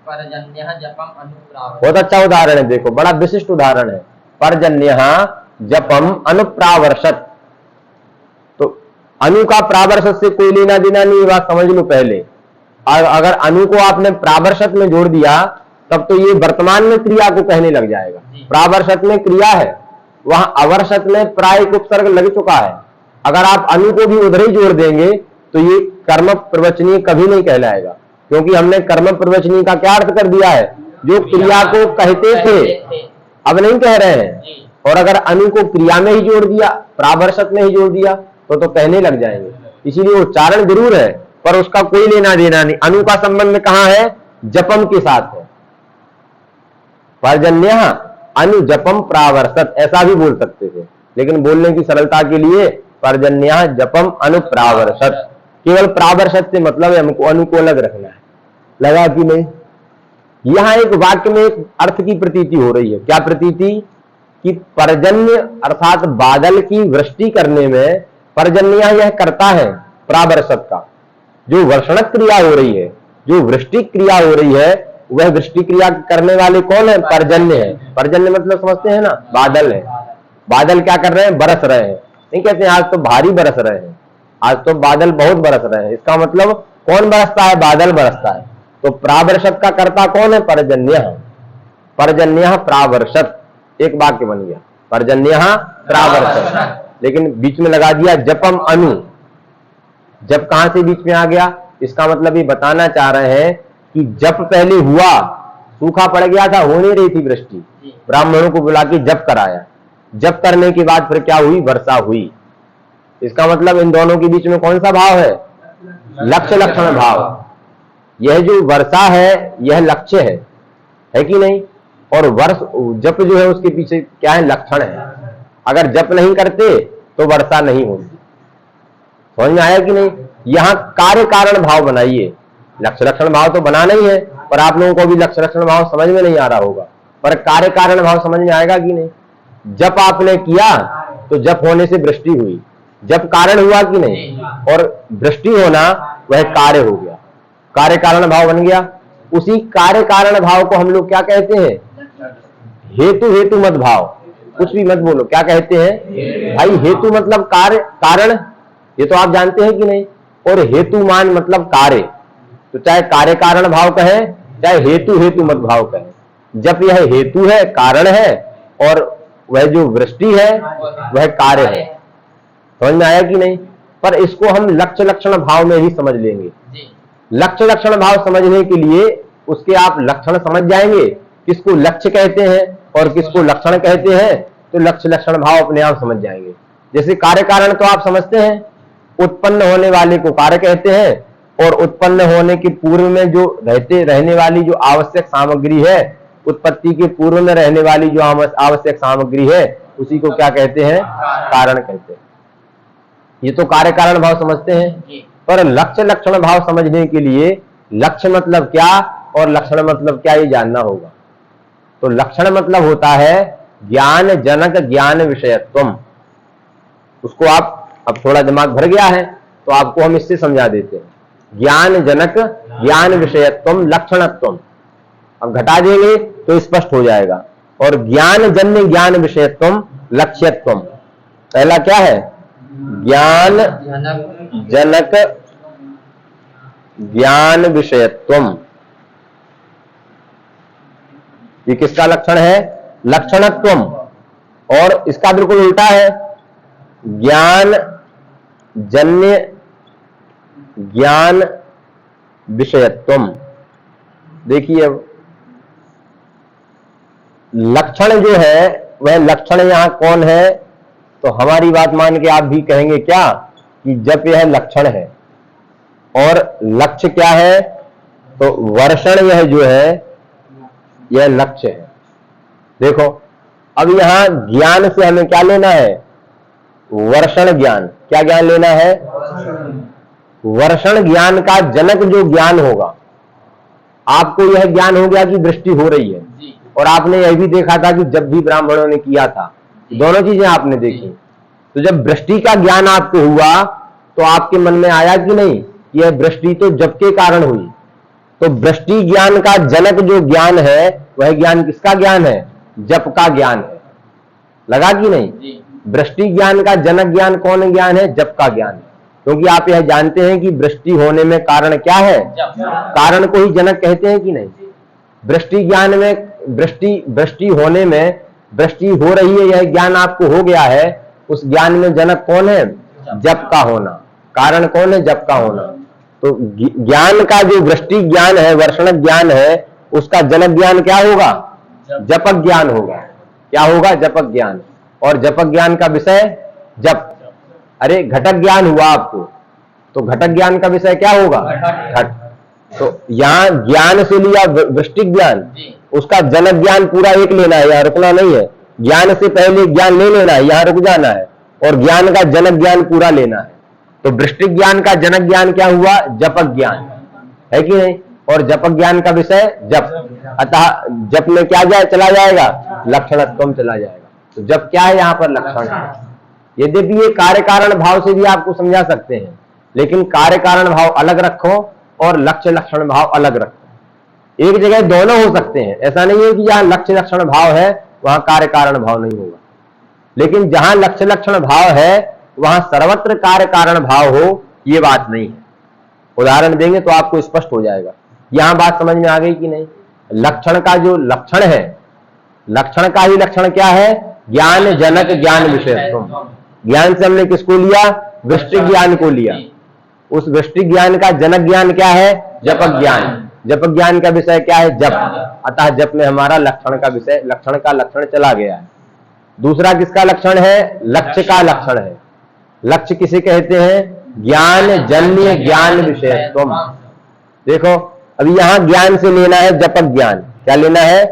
परजन्यः जपम अनुप्रावर्तत। बहुत अच्छा उदाहरण है, देखो बड़ा विशिष्ट उदाहरण है। परजन्यः जपम अनुप्रावर्षत। तो अनु का प्रावर्षत से कोई लेना देना नहीं, बात समझ लो पहले। अगर अनु को आपने प्रावर्षत में जोड़ दिया तब तो ये वर्तमान में क्रिया को कहने लग जाएगा। प्रावर्षत में क्रिया है, वहां अवर्षत में प्रायिक उपसर्ग लग चुका है। अगर आप अनु को भी उधर ही जोड़ देंगे तो ये कर्म प्रवचनीय कभी नहीं कहलाएगा, क्योंकि हमने कर्म प्रवचनीय का क्या अर्थ कर दिया है, जो क्रिया को कहते थे अब नहीं कह रहे हैं। और अगर अनु को क्रिया में ही जोड़ दिया, प्रावर्षक में ही जोड़ दिया तो कहने लग जाएंगे। इसीलिए उच्चारण जरूर है पर उसका कोई लेना देना नहीं। अनु का संबंध कहां है, जपम के साथ है। पर्जन्य अनु जपम प्रावर्षत ऐसा भी बोल सकते थे, लेकिन बोलने की सरलता के लिए पर्जन्य जपम अनु प्रावर्षत, केवल प्रावर्षत से मतलब है हमको अनु को अलग रखना है। लगा कि नहीं। यहां एक वाक्य में एक अर्थ की प्रतीति हो रही है। क्या प्रतीति, कि पर्जन्य अर्थात बादल की वृष्टि करने में पर्जन्य यह करता है प्रावर्षत का, जो वर्षण क्रिया हो रही है, जो वृष्टि क्रिया हो रही है, वह वृष्टि क्रिया करने वाले कौन है, पर्जन्य है। पर्जन्य मतलब समझते हैं ना, बादल है। बादल क्या कर रहे हैं, बरस रहे हैं। नहीं कहते हैं आज तो भारी बरस रहे हैं, आज तो बादल बहुत बरस रहे हैं। इसका मतलब कौन बरसता है, बादल बरसता है। तो प्रावर्षत का कर्ता कौन है, पर्जन्य। पर्जन्य प्रावर्षत, एक वाक्य बन गया, पर्जन्य प्रावर्षत। लेकिन बीच में लगा दिया जपम अनु। जप कहां से बीच में आ गया, इसका मतलब ये बताना चाह रहे हैं कि जप पहले हुआ, सूखा पड़ गया था, हो नहीं रही थी वृष्टि, ब्राह्मणों को बुला के जप कराया। जप करने के बाद फिर क्या हुई, वर्षा हुई। इसका मतलब इन दोनों के बीच में कौन सा भाव है, लक्ष्य लक्षण भाव। यह जो वर्षा है यह लक्ष्य है कि नहीं। और वर्ष जप जो है उसके पीछे क्या है, लक्षण है। अगर जप नहीं करते तो वर्षा नहीं होती। समझ में आया कि नहीं। यहां कार्य कारण भाव बनाइए, लक्ष्य लक्षण भाव तो बनाना ही है, पर आप लोगों को भी लक्ष्य लक्षण भाव समझ में नहीं आ रहा होगा, पर कार्य कारण भाव समझ में आएगा कि नहीं। जप आपने किया तो जप होने से वृष्टि हुई, जप कारण हुआ कि नहीं, और वृष्टि होना वह कार्य हो गया, कार्य कारण भाव बन गया। उसी कार्य कारण भाव को हम लोग क्या कहते हैं, हेतु हेतु मत भाव। कुछ भी मत बोलो, क्या कहते हैं भाई, हेतु मतलब कार्य कारण, ये तो आप जानते हैं कि नहीं। और हेतुमान मतलब कार्य, तो चाहे कार्य कारण भाव कहे चाहे हेतु हेतु मत भाव कहे। जब यह हेतु है, कारण है, और वह जो वृष्टि है वह कार्य है। समझ में आया कि नहीं। पर इसको हम लक्ष्य लक्षण भाव में ही समझ लेंगे। लक्ष्य लक्षण भाव समझने के लिए उसके आप लक्षण समझ जाएंगे, किसको लक्ष्य कहते हैं और किसको लक्षण कहते हैं, तो लक्ष्य लक्षण भाव अपने आप समझ जाएंगे। जैसे कार्य कारण तो आप समझते हैं, उत्पन्न होने वाले को कार्य कहते हैं, और उत्पन्न होने के पूर्व में जो रहने वाली जो आवश्यक सामग्री है, उत्पत्ति के पूर्व में रहने वाली जो आवश्यक सामग्री है, उसी को क्या कहते हैं, कारण कहते हैं। ये तो कार्य कारण भाव समझते हैं। पर लक्ष्य लक्षण भाव समझने के लिए लक्ष्य मतलब क्या और लक्षण मतलब क्या, ये जानना होगा। तो लक्षण मतलब होता है ज्ञान जनक ज्ञान विषयत्वम। उसको आप, अब थोड़ा दिमाग भर गया है तो आपको हम इससे समझा देते हैं। ज्ञान जनक ज्ञान विषयत्वम लक्षणत्वम, अब घटा देंगे तो स्पष्ट हो जाएगा। और ज्ञान जन्य ज्ञान विषयत्वम लक्ष्यत्वम। पहला क्या है, ज्ञान जनक ज्ञान विषयत्वम, ये किसका लक्षण है, लक्षणत्वम। और इसका बिल्कुल उल्टा है, ज्ञान जन्य ज्ञान विषयत्वम। देखिए अब लक्षण जो है वह लक्षण यहां कौन है, तो हमारी बात मान के आप भी कहेंगे क्या कि जब यह लक्षण है, और लक्ष्य क्या है, तो वर्षण यह जो है यह लक्ष्य है। देखो अब यहां ज्ञान से हमें क्या लेना है, वर्षण ज्ञान। क्या ज्ञान लेना है, वर्षण ज्ञान का जनक जो ज्ञान होगा। आपको यह ज्ञान हो गया कि वृष्टि हो रही है, और आपने यह भी देखा था कि जब भी ब्राह्मणों ने किया था, दोनों चीजें आपने देखी। तो जब वृष्टि का ज्ञान आपको हुआ तो आपके मन में आया कि नहीं, यह वृष्टि तो जप के कारण हुई। तो वृष्टि ज्ञान का जनक जो ज्ञान है वह ज्ञान किसका ज्ञान है, जप का ज्ञान है। लगा कि नहीं। वृष्टि ज्ञान का जनक ज्ञान कौन ज्ञान है, जप का ज्ञान है। क्योंकि आप यह जानते हैं कि वृष्टि होने में कारण क्या है, कारण को ही जनक कहते हैं कि नहीं। वृष्टि ज्ञान में वृष्टि होने में, वृष्टि हो रही है यह ज्ञान आपको हो गया है, उस ज्ञान में जनक कौन है, जप का होना। कारण कौन है? जप का होना। तो ज्ञान का जो वृष्टि ज्ञान है, वर्षण ज्ञान है, उसका जनक ज्ञान क्या होगा? जपक ज्ञान होगा। क्या होगा? जपक ज्ञान। और जपक ज्ञान का विषय जप। अरे घटक ज्ञान हुआ आपको, तो घटक ज्ञान का विषय क्या होगा? घट। तो यहाँ ज्ञान से लिया वृष्टि ज्ञान, उसका जनक ज्ञान पूरा एक लेना है, यहाँ रुकना नहीं है। ज्ञान से पहले ज्ञान ले लेना है, यहाँ रुक जाना है, और ज्ञान का जनक ज्ञान पूरा लेना है। तो वृष्टि ज्ञान का जनक ज्ञान क्या हुआ? जपक ज्ञान, है कि नहीं? और जपक ज्ञान का विषय जप। अतः जप में क्या चला जाएगा? लक्षणत्वम चला जाएगा। तो जप क्या है? यहाँ पर लक्षण है। यद्यपि ये कार्य कारण भाव से भी आपको समझा सकते हैं, लेकिन कार्य कारण भाव अलग रखो और लक्ष्य लक्षण भाव अलग रखो। एक जगह दोनों हो सकते हैं, ऐसा नहीं है कि जहां लक्ष्य लक्षण भाव है वहां कार्य कारण भाव नहीं होगा, लेकिन जहां लक्ष्य लक्षण भाव है वहां सर्वत्र कार्य कारण भाव हो, ये बात नहीं है। उदाहरण देंगे तो आपको स्पष्ट हो जाएगा। यहां बात समझ में आ गई कि नहीं? लक्षण का जो लक्षण है, लक्षण का ही लक्षण क्या है? ज्ञान जनक ज्ञान विषयत्व। ज्ञान से हमने किसको लिया? वृष्टि ज्ञान को लिया। उस वृष्टि ज्ञान का जनक ज्ञान क्या है? जपक ज्ञान। जपक ज्ञान का विषय क्या है? जप। अतः जप में हमारा लक्षण का विषय, लक्षण का लक्षण चला गया है। दूसरा किसका लक्षण है? लक्ष्य का लक्षण है। लक्ष्य किसे कहते हैं? ज्ञान जन्य ज्ञान विषयत्व। देखो अभी यहां ज्ञान से लेना है जपक ज्ञान। क्या लेना है?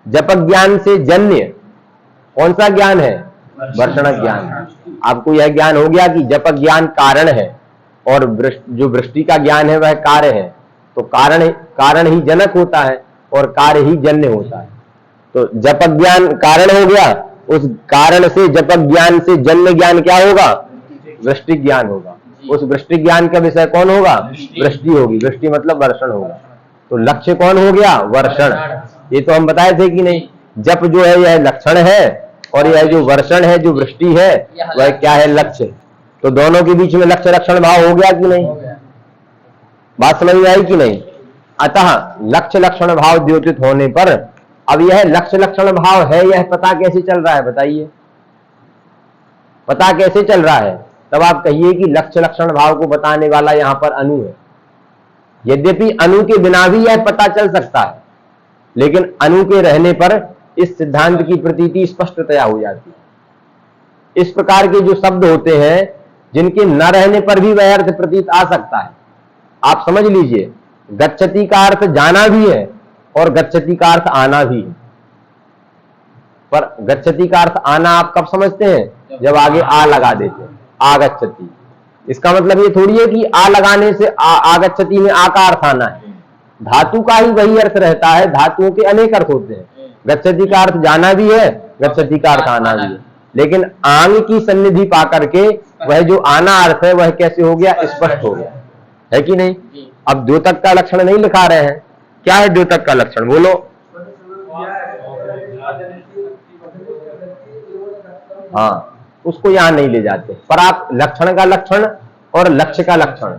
जपक ज्ञान से जन्य कौन सा ज्ञान है? वर्षण ज्ञान। आपको यह ज्ञान हो गया कि जपक ज्ञान कारण है और जो वृष्टि का ज्ञान है वह कार्य है। तो कारण ही जनक होता है और कार्य ही जन्य होता है। तो जपक ज्ञान कारण हो गया, उस कारण से जपक ज्ञान से जन्य ज्ञान क्या होगा? वृष्टि ज्ञान होगा। उस वृष्टि ज्ञान का विषय कौन होगा? वृष्टि होगी। वृष्टि मतलब वर्षण होगा। तो लक्ष्य कौन हो गया? वर्षण। ये तो हम बताए थे कि नहीं? जप जो है यह लक्षण है और यह जो वर्षण है, जो वृष्टि है, वह क्या है? लक्ष्य। तो दोनों के बीच में लक्ष्य लक्षण भाव हो गया कि नहीं? बात समझ में आई कि नहीं? अतः लक्ष्य लक्षण भाव द्योतित होने पर अब यह लक्ष्य लक्षण भाव है, यह पता कैसे चल रहा है? बताइए, पता कैसे चल रहा है? तब आप कहिए कि लक्ष्य लक्षण भाव को बताने वाला यहां पर अनु है। यद्यपि अनु के बिना भी यह पता चल सकता है, लेकिन अनु के रहने पर इस सिद्धांत की प्रतीति स्पष्टतया हो जाती है। इस प्रकार के जो शब्द होते हैं जिनके न रहने पर भी वह अर्थ प्रतीत आ सकता है, आप समझ लीजिए। गच्छति का अर्थ जाना भी है और गच्छति का अर्थ आना भी है। पर गच्छति का अर्थ आना आप कब समझते हैं? जब आगे आ लगा देते हैं, आगच्छति। इसका मतलब ये थोड़ी है कि आ लगाने से आगच्छति में आ का अर्थ आना है। धातु का ही वही अर्थ रहता है। धातुओं के अनेक अर्थ होते हैं। गच्छति का अर्थ जाना भी है, गच्छति का अर्थ आना भी है, लेकिन आंग की सन्निधि पा करके वह जो आना अर्थ है वह कैसे हो गया? स्पष्ट हो गया, है कि नहीं? अब द्योतक का लक्षण नहीं लिखा रहे हैं। क्या है द्योतक का लक्षण? बोलो। हाँ, उसको यहां नहीं ले जाते, पर आप लक्षण का लक्षण और लक्ष्य का लक्षण,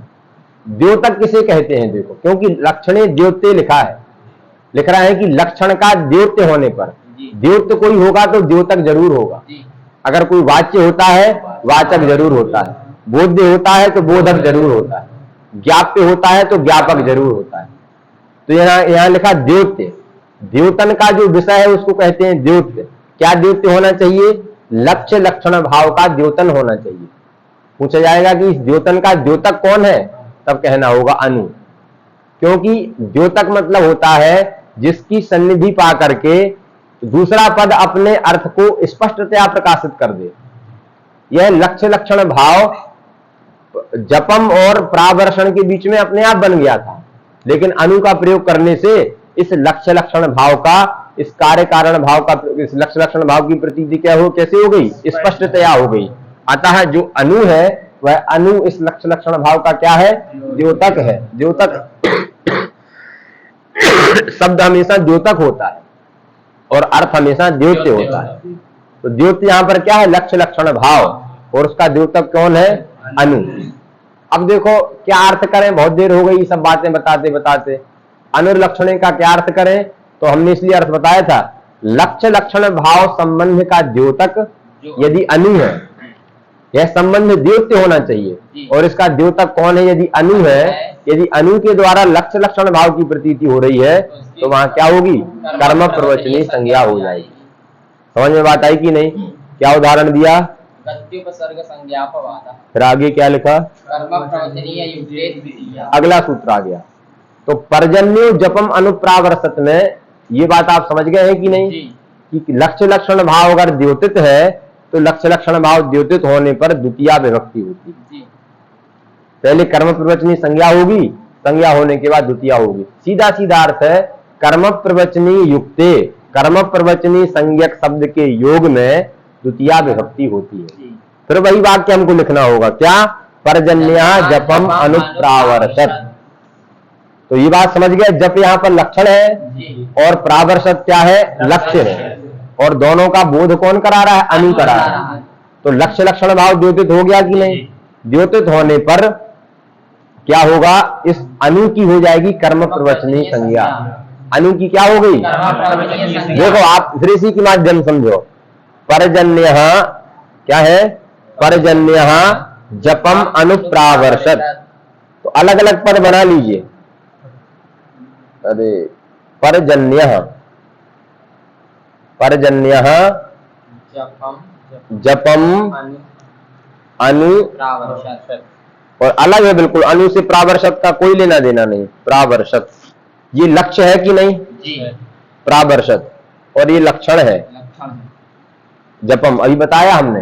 द्योतक किसे कहते हैं? देखो, क्योंकि लक्षणे द्योत्य लिखा है, लिख रहा है कि लक्षण का द्योत्य होने पर, द्योत्य कोई होगा तो द्योतक जरूर होगा। अगर कोई वाच्य होता है, वाचक जरूर होता है। बोध्य होता है तो बोधक जरूर होता है। ज्ञाप्य होता है तो ज्ञापक जरूर होता है। तो यहां लिखा द्योत्य। द्योतन का जो विषय है उसको कहते हैं द्योत्य। क्या द्योत्य होना चाहिए? लक्ष्य लक्षण भाव का द्योतन होना चाहिए। पूछा जाएगा कि इस द्योतन का द्योतक कौन है, तब कहना होगा अनु। क्योंकि द्योतक मतलब होता है जिसकी सन्निधि पा करके दूसरा पद अपने अर्थ को स्पष्टतया प्रकाशित कर दे। यह लक्ष्य लक्षण भाव जपम और प्रावर्षण के बीच में अपने आप बन गया था, लेकिन अनु का प्रयोग करने से इस लक्ष्य लक्षण भाव का, इस कार्य कारण भाव का, इस लक्ष्य लक्षण भाव की प्रतीति क्या हो, कैसे हो गई? स्पष्टतया हो गई। अतः जो अनु है वह अनु इस लक्ष्य लक्षण भाव का क्या है? द्योतक है। द्योतक शब्द हमेशा द्योतक होता है और अर्थ हमेशा द्योत्य होता है। तो द्योत्य यहां पर क्या है? लक्ष्य लक्षण भाव, और उसका द्योतक कौन है? अनु। अब देखो क्या अर्थ करें, बहुत देर हो गई सब बातें बताते बताते। अनुलक्षणे का क्या अर्थ करें? तो हमने इसलिए अर्थ बताया था, लक्ष्य लक्षण भाव संबंध का द्योतक यदि अनु है यह संबंध द्योत्य होना चाहिए। और इसका द्योतक कौन है? यदि अनु है, यदि अनु के द्वारा लक्ष्य लक्षण भाव की प्रतीति हो रही है तो वहां क्या होगी? कर्म प्रवचनी संज्ञा हो जाएगी। समझ में बात आई कि नहीं? क्या उदाहरण दिया? गत्युपसर्ग संज्ञापवाद। फिर आगे क्या लिखा? कर्म प्रवचनीय युक्ते द्वितीया। अगला सूत्र आ गया। तो पर्जन्यो जपम अनुप्रावर्षत में ये बात आप समझ गए हैं कि नहीं? कि लक्ष्य लक्षण भाव अगर द्योतित है तो लक्ष्य लक्षण भाव द्योतित होने पर द्वितीया विभक्ति होती है। पहले कर्म प्रवचनी संज्ञा होगी, संज्ञा होने के बाद द्वितीया होगी। सीधा सीधा अर्थ है कर्म प्रवचनी युक्ते, कर्म प्रवचनी संज्ञक शब्द के योग में द्वितीया विभक्ति होती है। फिर वही वाक्य हमको लिखना होगा, क्या? पर्जन्या जपम अनुप्रावर्षत। तो ये बात समझ गए, जप यहाँ पर लक्षण है और प्रावर्षत क्या है? लक्ष्य है। और दोनों का बोध कौन करा रहा है? अनु करा रहा है। तो लक्ष्य लक्षण भाव द्योतित हो गया कि नहीं? द्योतित होने पर क्या होगा? इस अनु की हो जाएगी कर्म प्रवचनी संज्ञा। अनु की क्या हो गई? देखो आप फिर इसी के माध्यम समझो। पर्जन्य क्या है? पर्जन्य जपम अनुप्रावर्षत। तो अलग अलग पद बना लीजिए। अरे पर्जन्य, पर्जन्य जपम अनु, और अलग है बिल्कुल। अनु से प्रावर्षत का कोई लेना देना नहीं। प्रावर्षत ये लक्ष्य है कि नहीं? प्रावर्षत, और ये लक्षण है जपम। अभी बताया हमने,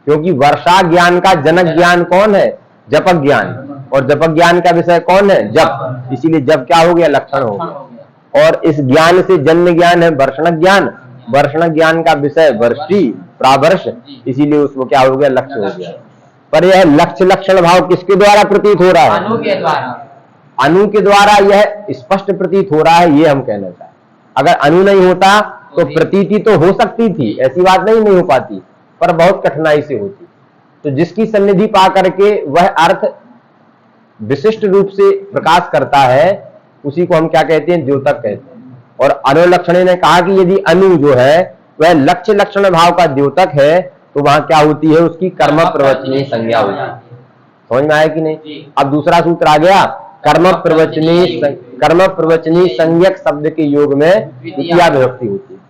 क्योंकि वर्षा ज्ञान का जनक ज्ञान कौन है? जपक ज्ञान। और जपक ज्ञान का विषय कौन है? जप। इसीलिए जप क्या हो गया? लक्षण हो गया। और इस ज्ञान से जन्य ज्ञान है वर्षण ज्ञान। वर्षण ज्ञान का विषय वर्षी, प्रावर्ष, इसीलिए उसको क्या हो गया? लक्ष्य हो गया। पर यह लक्ष्य लक्षण भाव किसके द्वारा प्रतीत हो रहा है? अनु के द्वारा। अनु के द्वारा यह स्पष्ट प्रतीत हो रहा है, ये हम कहना चाहते। अगर अनु नहीं होता तो प्रतीति तो हो सकती थी, ऐसी बात नहीं हो पाती, पर बहुत कठिनाई से होती। तो जिसकी सन्निधि पा करके वह अर्थ विशिष्ट रूप से प्रकाश करता है उसी को हम क्या कहते हैं? द्योतक कहते हैं। और अनुलक्षणे ने कहा कि यदि अनु जो है वह लक्ष्य लक्षण भाव का द्योतक है तो वहां क्या होती है? उसकी कर्म प्रवचनी संज्ञा होती है। समझ में आया कि नहीं? अब दूसरा सूत्र आ गया, कर्म प्रवचनी संज्ञक शब्द के योग में द्वितीया विभक्ति होती है।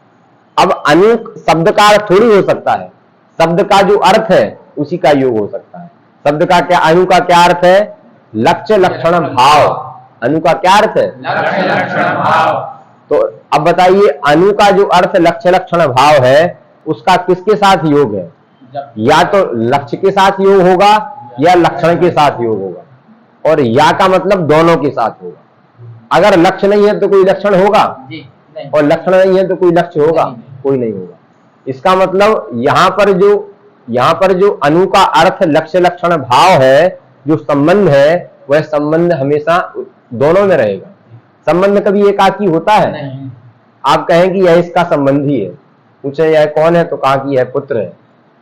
अब अनु शब्द का अर्थ थोड़ी हो सकता है, शब्द का जो अर्थ है उसी का योग हो सकता है। शब्द का क्या, अनु का क्या अर्थ है? लक्ष्य लक्षण भाव। अनु का क्या अर्थ है? लक्ष्य लक्षण भाव। तो अब बताइए, अनु का जो अर्थ लक्ष्य लक्षण भाव है उसका किसके साथ योग है? या तो लक्ष्य के साथ योग होगा या लक्षण के साथ योग होगा, और या का मतलब दोनों के साथ होगा। अगर लक्ष्य नहीं है तो कोई लक्षण होगा, और लक्षण नहीं है तो कोई लक्ष्य होगा? कोई नहीं होगा। इसका मतलब यहाँ पर जो अनु का अर्थ लक्ष्य लक्षण भाव है, जो संबंध है वह संबंध हमेशा दोनों में रहेगा। संबंध कभी एकाकी होता है? आप कहें कि यह इसका संबंधी है, पूछे यह कौन है तो कहा कि यह पुत्र है।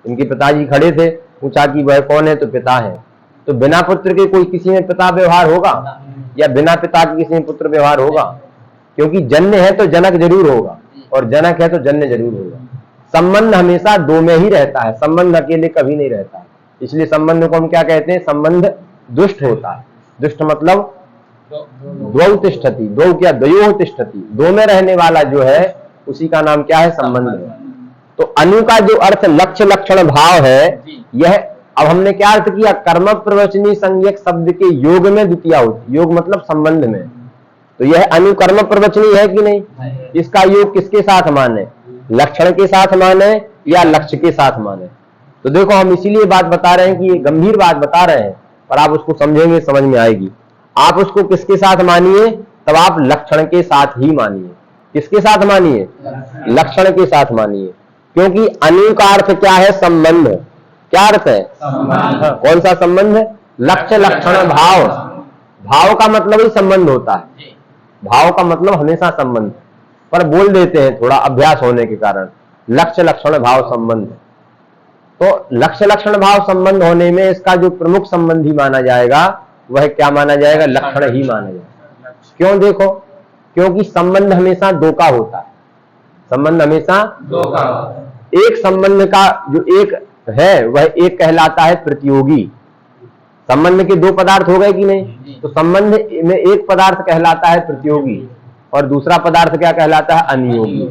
इनके पिताजी खड़े थे, पूछा कि वह कौन है तो पिता है। तो बिना पुत्र के कोई किसी में पिता व्यवहार होगा, या बिना पिता के किसी में पुत्र व्यवहार होगा? क्योंकि जन्य है तो जनक जरूर होगा, और जनक है तो जन्य जरूर होगा। संबंध हमेशा दो में ही रहता है, संबंध अकेले कभी नहीं रहता है। इसलिए संबंध को हम क्या कहते हैं? संबंध दुष्ट होता है। दुष्ट मतलब द्वौ तिष्ठति, द्वौ क्या? द्वयोः तिष्ठति, दो में रहने वाला जो है उसी का नाम क्या है? संबंध है। तो अनु का जो अर्थ लक्ष्य लक्षण भाव है, यह अब हमने क्या अर्थ किया? कर्म प्रवचनी संज्ञक शब्द के योग में द्वितीया होती। योग मतलब संबंध में। तो यह अनु कर्म प्रवचनी है कि नहीं? इसका योग किसके साथ माने? लक्षण के साथ माने या लक्ष्य के साथ माने? तो देखो, हम इसीलिए बात बता रहे हैं कि ये गंभीर बात बता रहे हैं, पर आप उसको समझेंगे, समझ में आएगी। आप उसको किसके साथ मानिए? तब आप लक्षण के साथ ही मानिए। किसके साथ मानिए? लक्षण के साथ मानिए। क्योंकि अनु का अर्थ क्या है? संबंध। क्या अर्थ है? कौन सा संबंध है? लक्ष्य लक्षण भाव। भाव का मतलब ही संबंध होता है। भाव का मतलब हमेशा संबंध, पर बोल देते हैं थोड़ा अभ्यास होने के कारण, लक्ष्य लक्षण भाव संबंध। तो लक्ष्य लक्षण भाव संबंध होने में इसका जो प्रमुख संबंधी माना जाएगा वह क्या माना जाएगा? लक्षण ही माना जाएगा। क्यों? देखो, क्योंकि संबंध हमेशा दो का होता है। संबंध हमेशा दो का होता है। एक संबंध का जो एक है वह एक कहलाता है प्रतियोगी। संबंध के दो पदार्थ हो गए कि नहीं, तो संबंध में एक पदार्थ कहलाता है प्रतियोगी और दूसरा पदार्थ क्या कहलाता है, अनियोगी।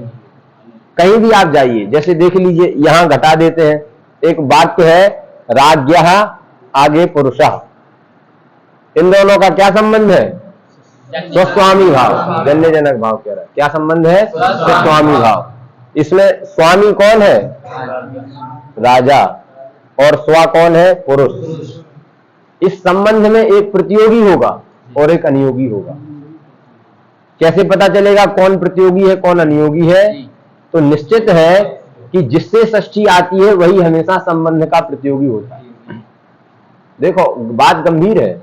कहीं भी आप जाइए, जैसे देख लीजिए, यहां घटा देते हैं, एक वाक्य है राज्ञः आगे पुरुषः, इन दोनों का क्या संबंध है, स्वस्वामी भाव, जन्यजनक भाव कह रहा है। क्या संबंध है, स्वस्वामी भाव। इसमें स्वामी कौन है, राजा, और स्वा कौन है, पुरुष। इस संबंध में एक प्रतियोगी होगा और एक अनियोगी होगा। कैसे पता चलेगा कौन प्रतियोगी है कौन अनियोगी है, तो निश्चित है कि जिससे षष्ठी आती है वही हमेशा संबंध का प्रतियोगी होता है। देखो बात गंभीर है,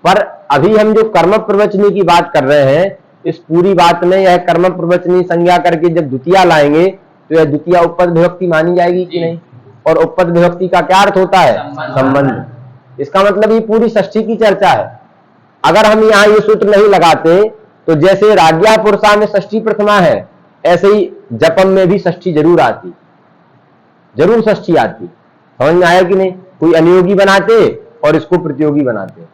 पर अभी हम जो कर्म प्रवचनी की बात कर रहे हैं, इस पूरी बात में यह कर्म प्रवचनी संज्ञा करके जब द्वितीया लाएंगे तो यह द्वितीया उपपद विभक्ति मानी जाएगी कि नहीं। और उपपद विभक्ति का क्या अर्थ होता है, संबंध। इसका मतलब ये पूरी षष्ठी की चर्चा है। अगर हम यहाँ ये सूत्र नहीं लगाते तो जैसे राज्ञा पुरुषा में षष्ठी प्रथमा है, ऐसे ही जपम में भी षष्ठी जरूर आती, जरूर षष्ठी आती। समझ में आया कि नहीं। कोई अनियोगी बनाते और इसको प्रतियोगी बनाते,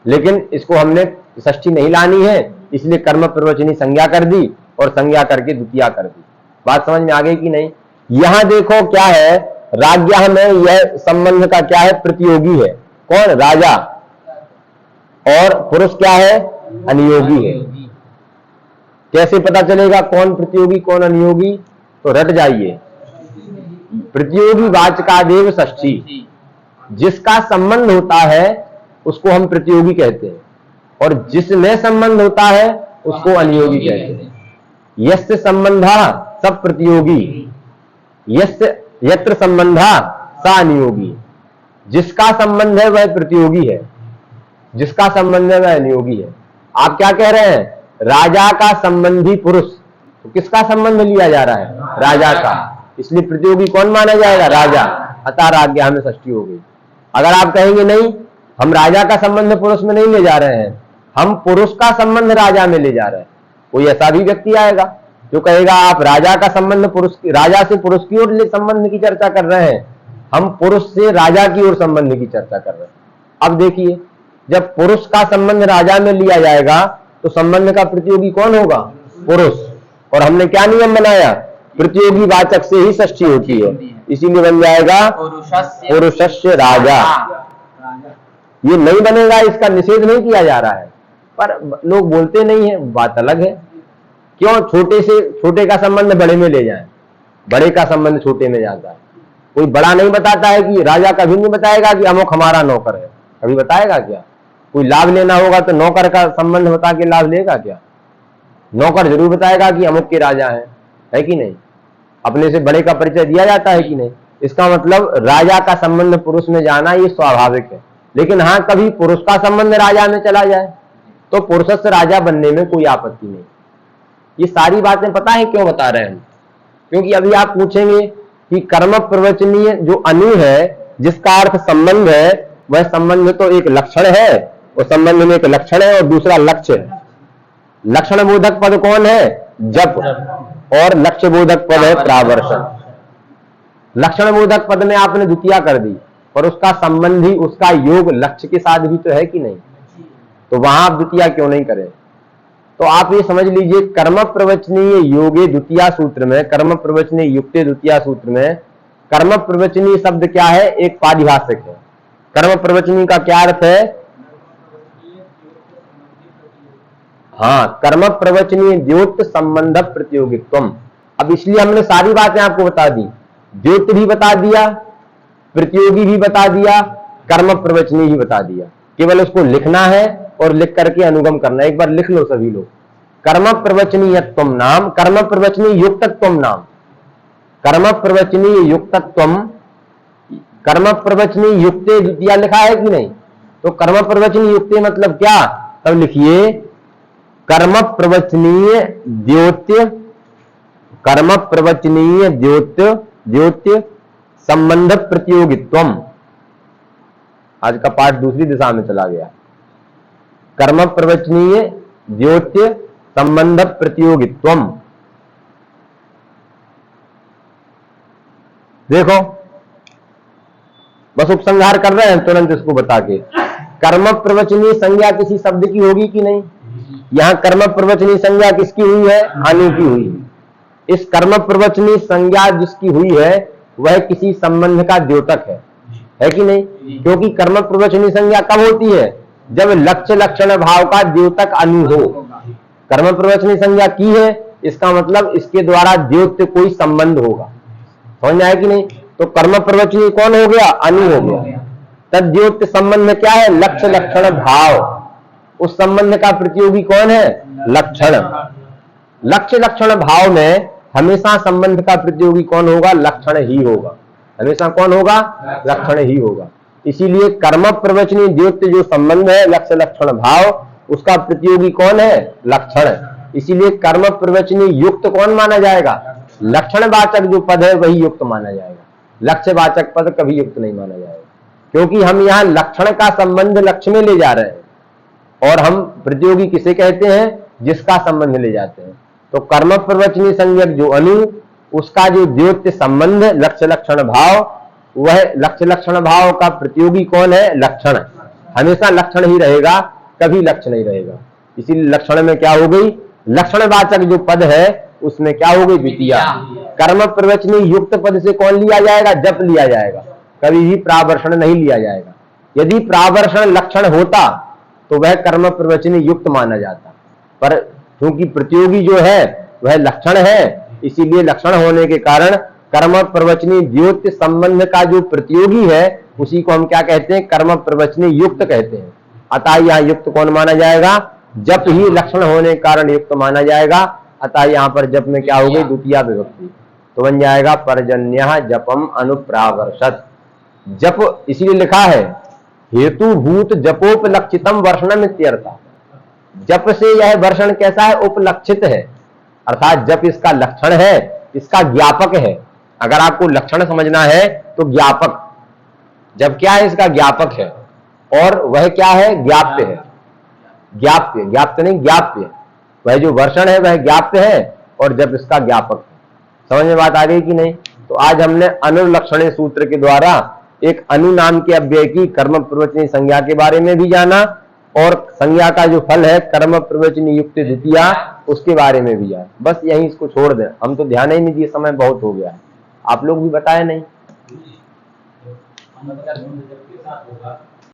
लेकिन इसको हमने षष्ठी नहीं लानी है, इसलिए कर्म प्रवचनी संज्ञा कर दी और संज्ञा करके द्वितीया कर दी। बात समझ में आ गई कि नहीं। यहां देखो क्या है, राज्ञा में यह संबंध का क्या है, प्रतियोगी है। कौन, राजा, और पुरुष क्या है, अनियोगी है। कैसे पता चलेगा कौन प्रतियोगी कौन अनियोगी, तो रट जाइए, प्रतियोगी वाचकादेव षष्ठी, जिसका संबंध होता है उसको हम प्रतियोगी कहते हैं, और जिसमें संबंध होता है उसको अनियोगी कहते हैं। यस्य संबंधा सब प्रतियोगी, यस्य यत्र संबंधा सा अनियोगी। जिसका संबंध है वह प्रतियोगी है, जिसका संबंध है वह अनियोगी है। आप क्या कह रहे हैं, राजा का संबंधी पुरुष, तो किसका संबंध लिया जा रहा है, राजा का, इसलिए प्रतियोगी कौन माना जाएगा, राजा। अतः राज्ञा में षष्ठी हो गई। अगर आप कहेंगे नहीं, हम राजा का संबंध पुरुष में नहीं ले जा रहे हैं, हम पुरुष का संबंध राजा में ले जा रहे हैं, कोई ऐसा भी व्यक्ति आएगा जो कहेगा आप राजा का संबंध पुरुष, राजा से पुरुष की ओर संबंध की चर्चा कर रहे हैं, हम पुरुष से राजा की ओर संबंध की चर्चा कर रहे हैं। अब देखिए, जब पुरुष का संबंध राजा में लिया जाएगा तो संबंध का प्रतियोगी कौन होगा, पुरुष। और हमने क्या नियम बनाया, प्रतियोगी वाचक से ही षष्ठी होती है, इसीलिए बन जाएगा पुरुषस्य राजा। ये नहीं बनेगा, इसका निषेध नहीं किया जा रहा है, पर लोग बोलते नहीं है, बात अलग है। क्यों छोटे से छोटे का संबंध बड़े में ले जाएं, बड़े का संबंध छोटे में जाता है। कोई बड़ा नहीं बताता है कि राजा कभी नहीं बताएगा कि अमुक हमारा नौकर है, कभी बताएगा क्या। कोई लाभ लेना होगा तो नौकर का संबंध बता के लाभ लेगा क्या, नौकर जरूर बताएगा कि अमुक के राजा है कि नहीं। अपने से बड़े का परिचय दिया जाता है कि नहीं। इसका मतलब राजा का संबंध पुरुष में जाना ये स्वाभाविक है। लेकिन हाँ, कभी पुरुष का संबंध राजा में चला जाए तो पुरुष से राजा बनने में कोई आपत्ति नहीं। ये सारी बातें पता है क्यों बता रहे हैं हम, क्योंकि अभी आप पूछेंगे कि कर्म प्रवचनीय जो अनु है, जिसका अर्थ संबंध है, वह संबंध तो एक लक्षण है, और संबंध में एक लक्षण है और दूसरा लक्ष्य है। लक्षण बोधक पद कौन है, जप, और लक्ष्य बोधक पद है प्रावर्षण। लक्षण बोधक पद में आपने द्वितीया कर दी, और उसका संबंधी, उसका योग लक्ष्य के साथ भी तो है कि नहीं, तो वहां आप द्वितीया क्यों नहीं करें। तो आप ये समझ लीजिए, कर्म प्रवचनीय योगे द्वितीया सूत्र में, कर्म प्रवचनीय युक्ते द्वितीया सूत्र में कर्म प्रवचनीय शब्द क्या है, एक पारिभाषिक है। कर्म प्रवचनीय का क्या अर्थ है, हाँ, कर्म प्रवचनीय द्योत संबंध प्रतियोगित्वम। अब इसलिए हमने सारी बातें आपको बता दी, द्योत भी बता दिया, प्रतियोगी भी बता दिया, कर्म प्रवचनीय ही बता दिया। केवल उसको लिखना है और लिख करके अनुगम करना। एक बार लिख लो सभी लोग, कर्म प्रवचनीयत्वम नाम, कर्म प्रवचनीय युक्तत्वम नाम, कर्म प्रवचनीय युक्तत्वम, कर्म प्रवचनीय युक्ते द्वितीया लिखा है कि नहीं, तो कर्म प्रवचनीय युक्ते मतलब क्या, तब लिखिए कर्म प्रवचनीय द्योत्य, कर्म प्रवचनीय द्योत्य, द्योत्य संबंध प्रतियोगित्वम। आज का पाठ दूसरी दिशा में चला गया। कर्म प्रवचनीय द्योत्य संबंध प्रतियोगित्वम। देखो बस उपसंहार कर रहे हैं तुरंत इसको बता के। कर्म प्रवचनीय संज्ञा किसी शब्द की होगी कि नहीं? यहां कर्म प्रवचनीय संज्ञा किसकी हुई है? अनु की हुई है। इस कर्म प्रवचनीय संज्ञा जिसकी हुई है वह किसी संबंध का द्योतक है कि नहीं? क्योंकि कर्म प्रवचनीय संज्ञा कब होती है? जब लक्ष्य लक्षण भाव का द्योतक अनु हो। कर्म प्रवचनीय संज्ञा की है, इसका मतलब इसके द्वारा द्योत्य कोई संबंध होगा। समझ में आया कि नहीं? तो कर्म प्रवचनीय कौन हो गया? अनु हो गया। तद्योत्य संबंध क्या है? लक्ष्य लक्षण भाव। उस संबंध का प्रतियोगी कौन है? लक्षण। लक्ष्य लक्षण भाव में हमेशा संबंध का प्रतियोगी कौन होगा? लक्षण ही होगा। हमेशा कौन होगा? लक्षण ही होगा। इसीलिए कर्म प्रवचनीय द्योत्य जो संबंध है लक्ष्य लक्षण भाव, उसका प्रतियोगी कौन है? लक्षण। इसीलिए कर्म प्रवचनीय युक्त कौन माना जाएगा? लक्षण वाचक जो पद है वही युक्त माना जाएगा। लक्ष्य वाचक पद कभी युक्त नहीं माना जाएगा, क्योंकि हम यहाँ लक्षण का संबंध लक्ष्य में ले जा रहे हैं और हम प्रतियोगी किसे कहते हैं? जिसका संबंध ले जाते हैं। तो कर्म प्रवचनीय संज्ञक जो अनु, उसका जो द्योत्य संबंध लक्ष्य लक्षण भाव, वह लक्ष्य लक्षण भाव का प्रतियोगी कौन है? लक्षण। हमेशा लक्षण ही रहेगा, कभी लक्ष्य नहीं रहेगा। इसीलिए लक्षण में क्या हो गई? लक्षणवाचक जो पद है उसमें क्या हो गई? द्वितीया। कर्म प्रवचनीय युक्त पद से कौन लिया जाएगा? जप लिया जाएगा, कभी भी प्रावर्षण नहीं लिया जाएगा। यदि प्रावर्षण लक्षण होता तो वह कर्म प्रवचनीय युक्त माना जाता, पर क्योंकि प्रतियोगी जो है वह लक्षण है, इसीलिए लक्षण होने के कारण कर्म प्रवचनीय द्योत्य संबंध का जो प्रतियोगी है उसी को हम क्या कहते हैं? कर्म प्रवचनीय युक्त कहते हैं। अतः यहाँ युक्त कौन माना जाएगा? जप ही लक्षण होने के कारण युक्त माना जाएगा। अतः यहाँ पर जप में क्या हो गई? द्वितीया विभक्ति। तो बन जाएगा पर्जन्यः जपम अनुप्रावर्षत। जप इसीलिए लिखा है हेतु भूत जपोपलक्षितम वर्षणम इत्यर्थ। जप से यह वर्षण कैसा है? उपलक्षित है, अर्थात जप इसका लक्षण है, इसका ज्ञापक है। अगर आपको लक्षण समझना है तो ज्ञापक, जब क्या है? इसका ज्ञापक है, और वह क्या है? ज्ञाप्य है। ज्ञाप्य, ज्ञाप्य नहीं ज्ञाप्य। वह जो वर्षण है वह ज्ञाप्य है और जब इसका ज्ञापक है। समझ में बात आ गई कि नहीं? तो आज हमने अनुलक्षणे सूत्र के द्वारा एक अनु नाम के अव्यय की कर्म प्रवचनीय संज्ञा के बारे में भी जाना, और संज्ञा का जो फल है कर्म प्रवचनीय युक्त द्वितीया, उसके बारे में भी जाना। बस यहीं इसको छोड़ दें, हम तो ध्यान ही नहीं दिए, समय बहुत हो गया है। आप लोग भी बताए नहीं।